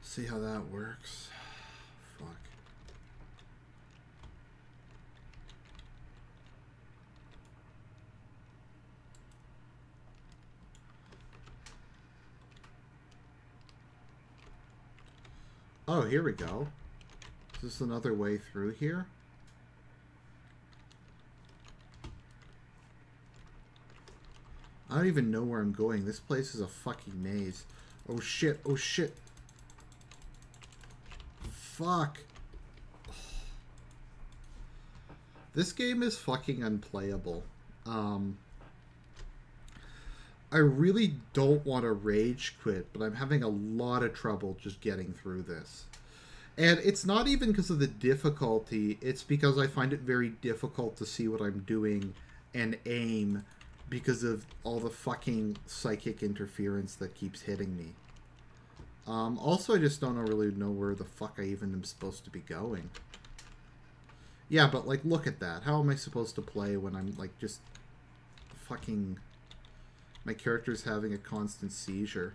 see how that works. Fuck. Oh, here we go. Is this another way through here? I don't even know where I'm going. This place is a fucking maze. Oh shit, oh shit. Fuck. This game is fucking unplayable. I really don't want to rage quit, but I'm having a lot of trouble just getting through this. And it's not even because of the difficulty, it's because I find it very difficult to see what I'm doing and aim because of all the fucking psychic interference that keeps hitting me. Also, I just don't really know where the fuck I even am supposed to be going. Yeah, but, like, look at that. How am I supposed to play when I'm, like, just fucking... My character's having a constant seizure.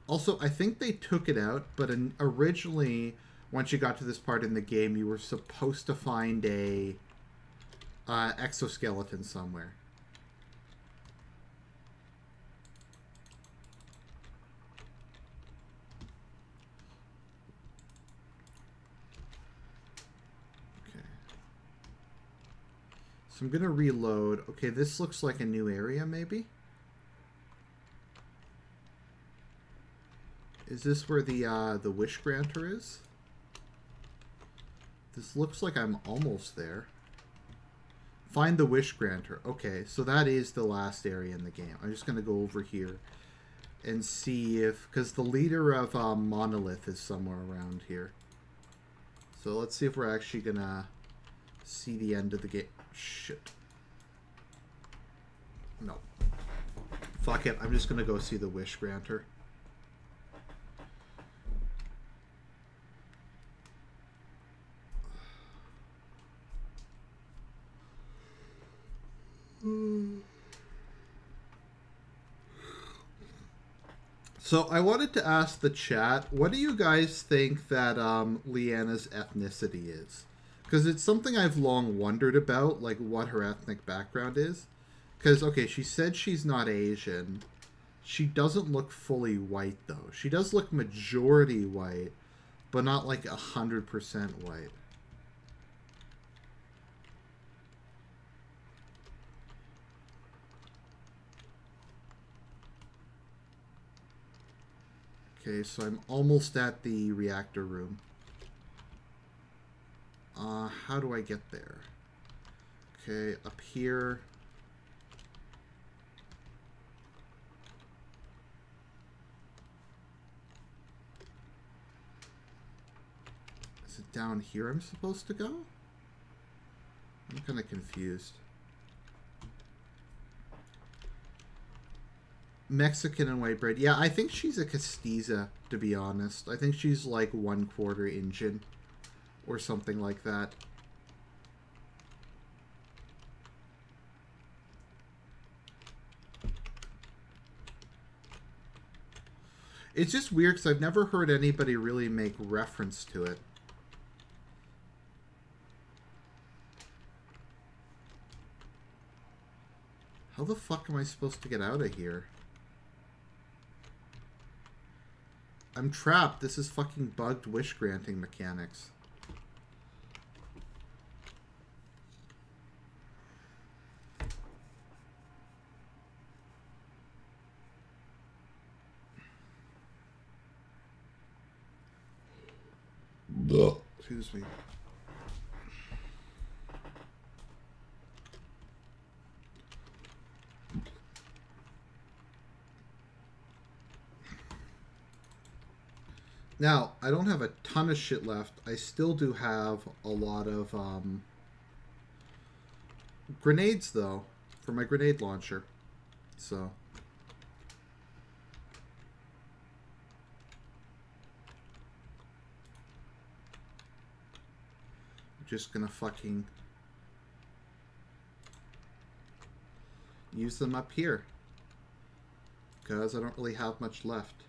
Also, I think they took it out, but originally... Once you got to this part in the game, you were supposed to find a exoskeleton somewhere. Okay. So I'm going to reload. Okay, this looks like a new area, maybe? Is this where the wish granter is? This looks like I'm almost there. Find the wish granter. Okay, so that is the last area in the game. I'm just going to go over here and see if... Because the leader of Monolith is somewhere around here. So let's see if we're actually going to see the end of the game. Shit. No. Fuck it. I'm just going to go see the wish granter. So I wanted to ask the chat, what do you guys think that Leanna's ethnicity is? Because it's something I've long wondered about, like what her ethnic background is. Because, okay, she said she's not Asian. She doesn't look fully white, though. She does look majority white, but not like 100% white. Okay, so I'm almost at the reactor room. How do I get there? Okay, up here. Is it down here I'm supposed to go? I'm kind of confused. Mexican and white bread. Yeah, I think she's a castiza, to be honest. I think she's like 1/4 Indian or something like that. It's just weird because I've never heard anybody really make reference to it. How the fuck am I supposed to get out of here? I'm trapped. This is fucking bugged wish-granting mechanics. Excuse me. Now, I don't have a ton of shit left. I still do have a lot of grenades, though, for my grenade launcher. So... just gonna fucking use them up here because I don't really have much left.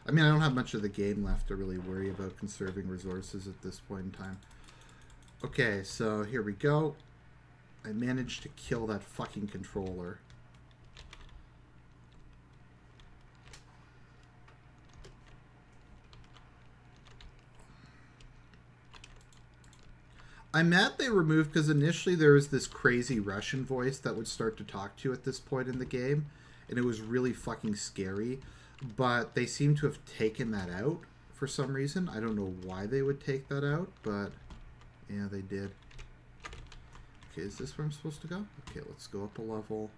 I mean, I don't have much of the game left to really worry about conserving resources at this point in time. Okay, so here we go. I managed to kill that fucking controller. I'm mad they removed, because initially there was this crazy Russian voice that would start to talk to you at this point in the game, and it was really fucking scary, but they seem to have taken that out for some reason. I don't know why they would take that out, but yeah, they did. Okay, is this where I'm supposed to go? Okay, let's go up a level.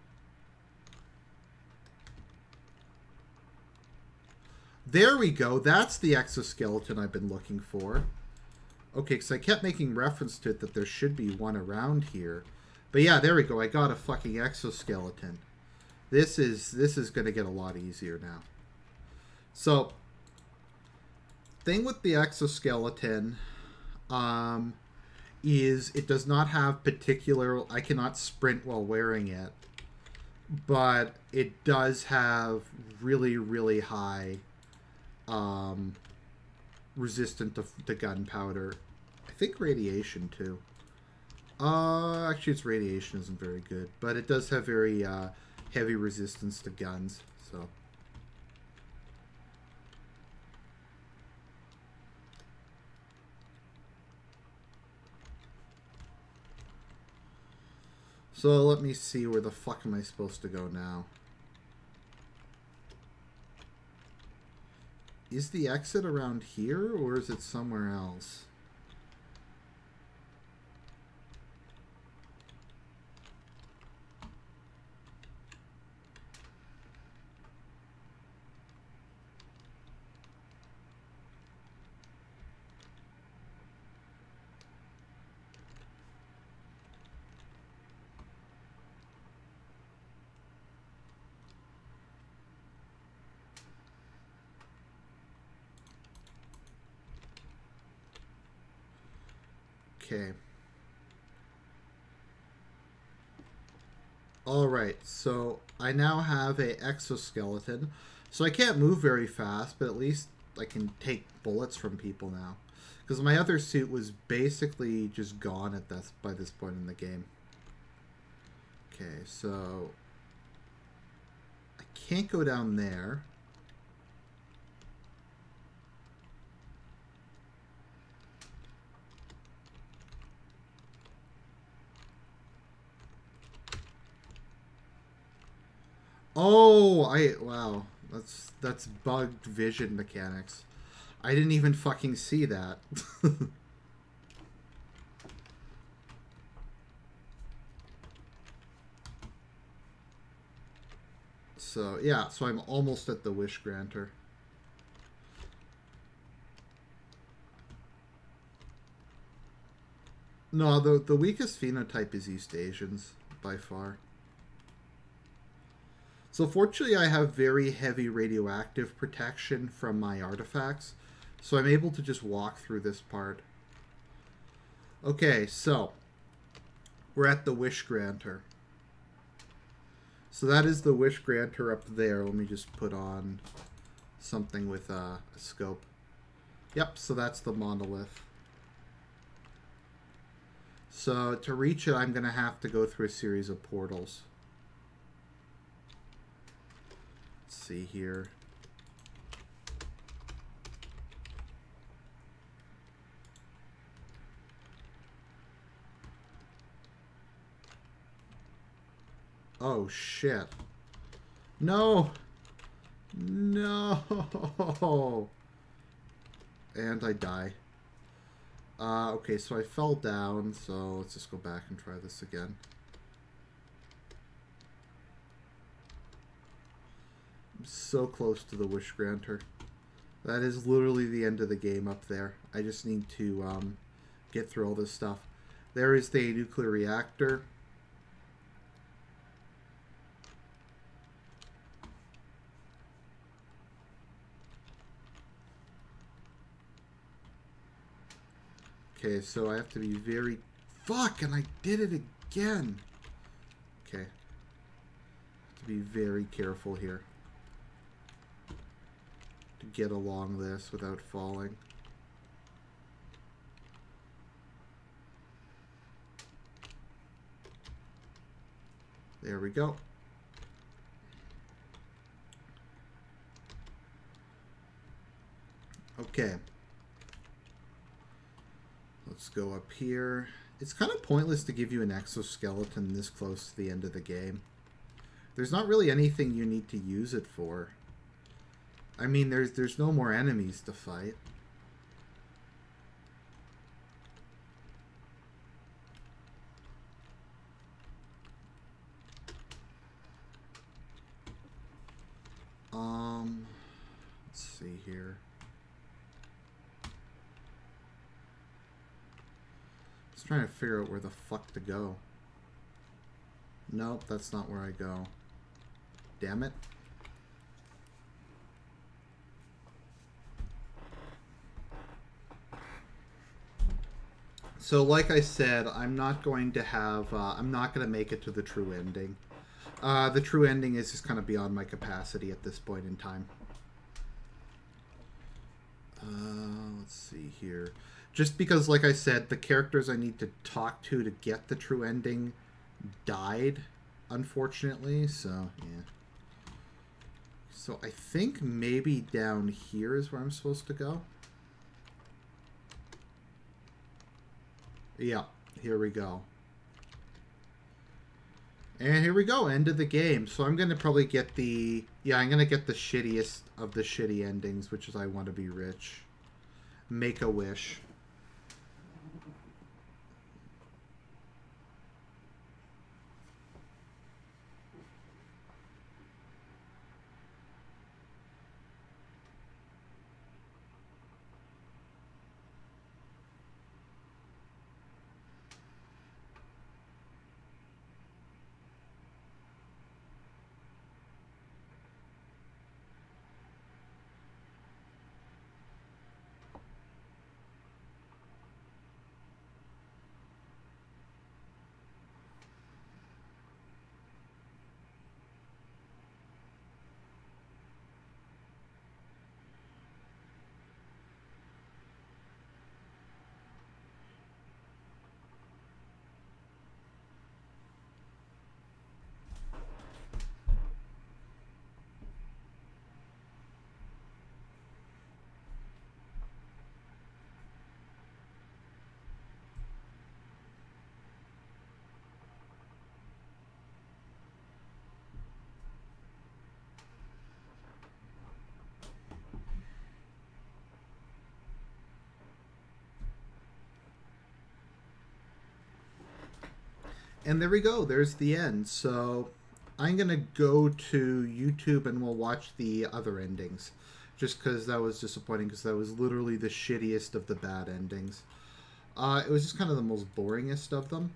There we go. That's the exoskeleton I've been looking for. Okay, because I kept making reference to it that there should be one around here. But yeah, there we go. I got a fucking exoskeleton. This is going to get a lot easier now. So, thing with the exoskeleton is it does not have particular... I cannot sprint while wearing it. But it does have really, really high resistant to gunpowder. I think radiation too. Actually, its radiation isn't very good, but it does have very heavy resistance to guns. So let me see, where the fuck am I supposed to go now? Is the exit around here, or is it somewhere else? Okay. Alright, so I now have a exoskeleton. So I can't move very fast, but at least I can take bullets from people now. Because my other suit was basically just gone at this by this point in the game. Okay, so I can't go down there. Oh, wow. That's bugged vision mechanics. I didn't even fucking see that. So, yeah, so I'm almost at the Wish Granter. No, the weakest phenotype is East Asians, by far. So fortunately I have very heavy radioactive protection from my artifacts, so I'm able to just walk through this part. Okay, so we're at the Wish Granter. So that is the Wish Granter up there. Let me just put on something with a scope. Yep, so that's the monolith. So to reach it, I'm going to have to go through a series of portals. Let's see here. Oh, shit. No! No! And I die. Okay, so I fell down, so let's just go back and try this again. I'm so close to the Wish Granter. That is literally the end of the game up there. I just need to get through all this stuff. There is the nuclear reactor. Okay, so I have to be very... Fuck, and I did it again. Okay. Have to be very careful here. To get along this without falling. There we go. Okay. Let's go up here. It's kind of pointless to give you an exoskeleton this close to the end of the game. There's not really anything you need to use it for. I mean, there's no more enemies to fight. Let's see here. Just trying to figure out where the fuck to go. Nope, that's not where I go. Damn it. So like I said, I'm not going to have, I'm not going to make it to the true ending. The true ending is just kind of beyond my capacity at this point in time. Let's see here. Just because, like I said, the characters I need to talk to get the true ending died, unfortunately, so, yeah. So I think maybe down here is where I'm supposed to go. Yeah, here we go. And here we go, end of the game. So I'm going to probably get the... Yeah, I'm going to get the shittiest of the shitty endings, which is I want to be rich. Make a wish. And there we go. There's the end. So I'm going to go to YouTube and we'll watch the other endings. Just because that was disappointing, because that was literally the shittiest of the bad endings. It was just kind of the most boringest of them,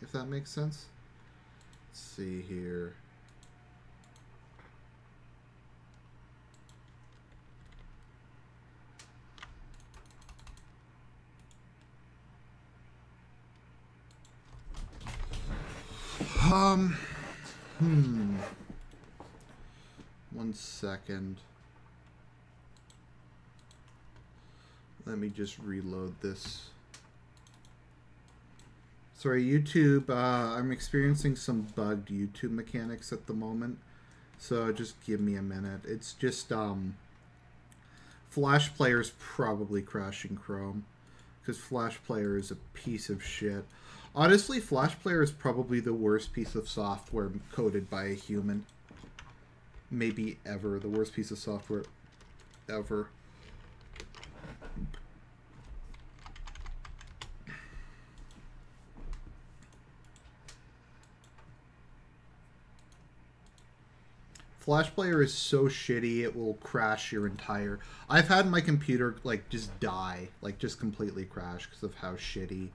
if that makes sense. Let's see here. One second. Let me just reload this. Sorry, YouTube, I'm experiencing some bugged YouTube mechanics at the moment. So just give me a minute. It's just, Flash Player's probably crashing Chrome. Because Flash Player is a piece of shit. Honestly, Flash Player is probably the worst piece of software coded by a human. Maybe ever. The worst piece of software ever. Flash Player is so shitty, it will crash your entire... I've had my computer, like, just die. Like, just completely crash because of how shitty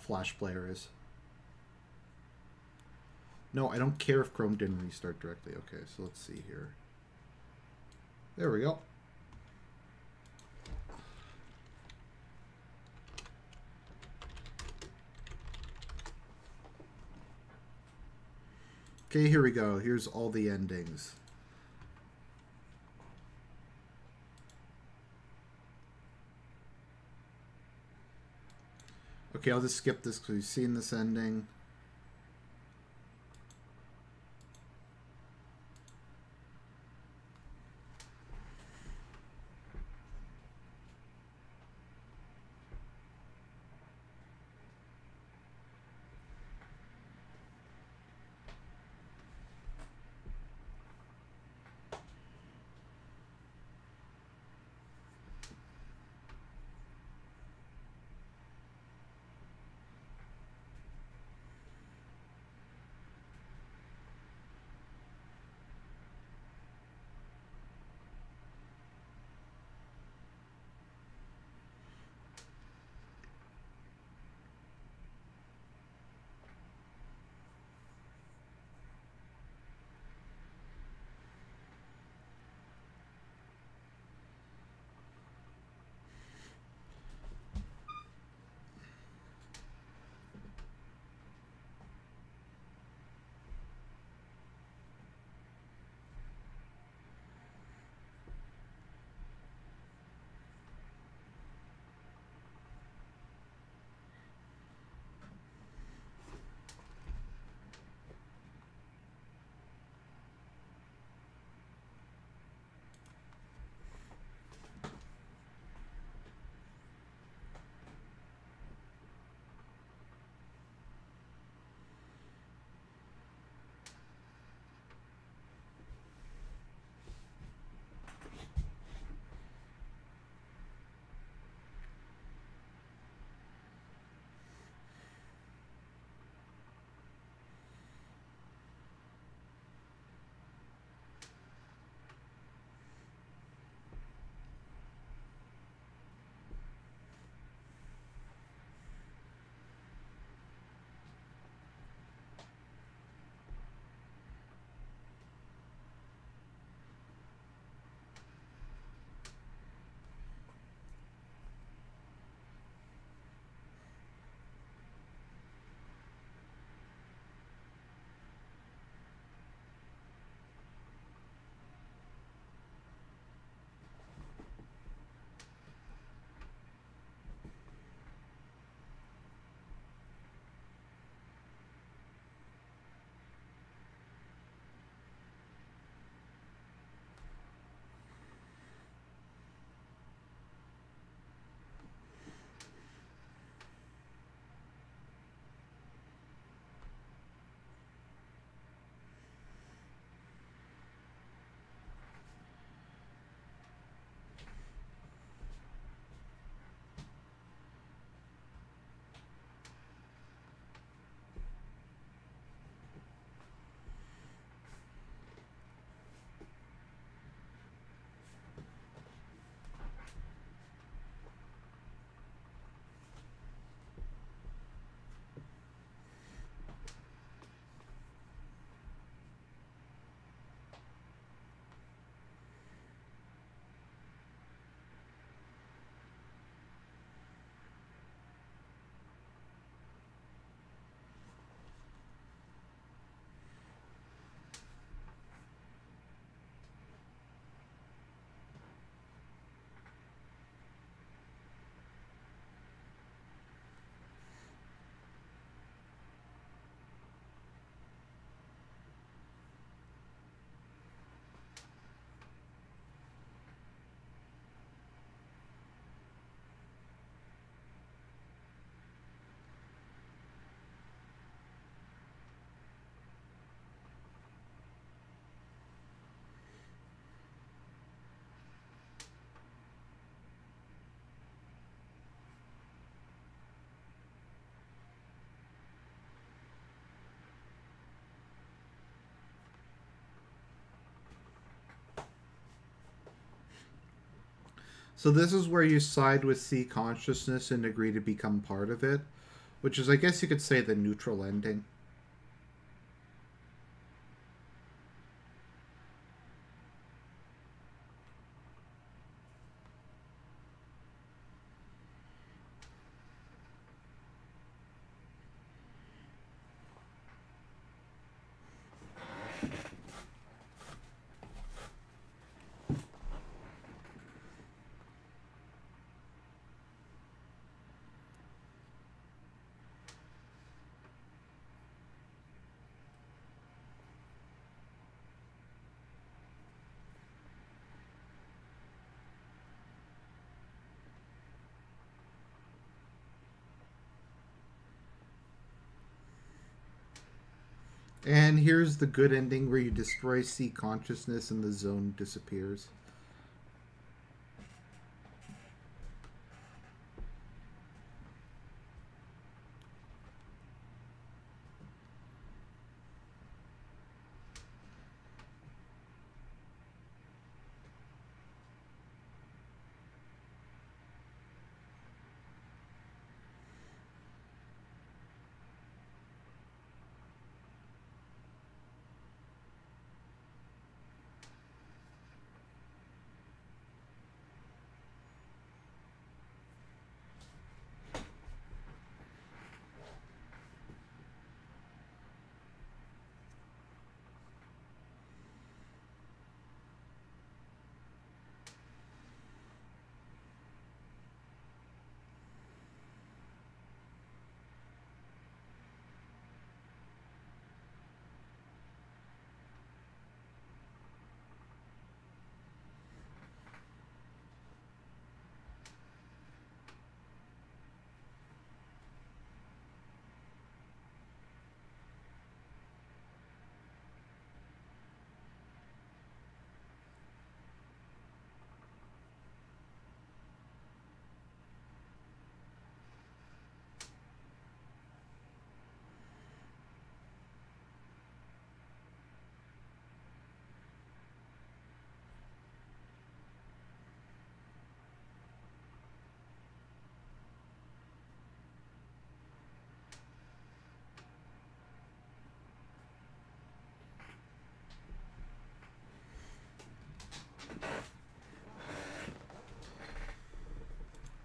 Flash Player is. No, I don't care if Chrome didn't restart directly. Okay, so let's see here. There we go. Okay, here we go. Here's all the endings. Okay, I'll just skip this because we've seen this ending. So this is where you side with C consciousness and agree to become part of it, which is, I guess you could say, the neutral ending. And here's the good ending where you destroy C consciousness and the zone disappears.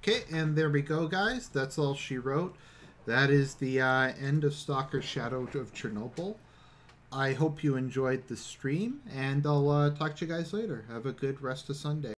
Okay, and there we go, guys. That's all she wrote. That is the end of Stalker Shadow of Chernobyl. I hope you enjoyed the stream, and I'll talk to you guys later. Have a good rest of Sunday.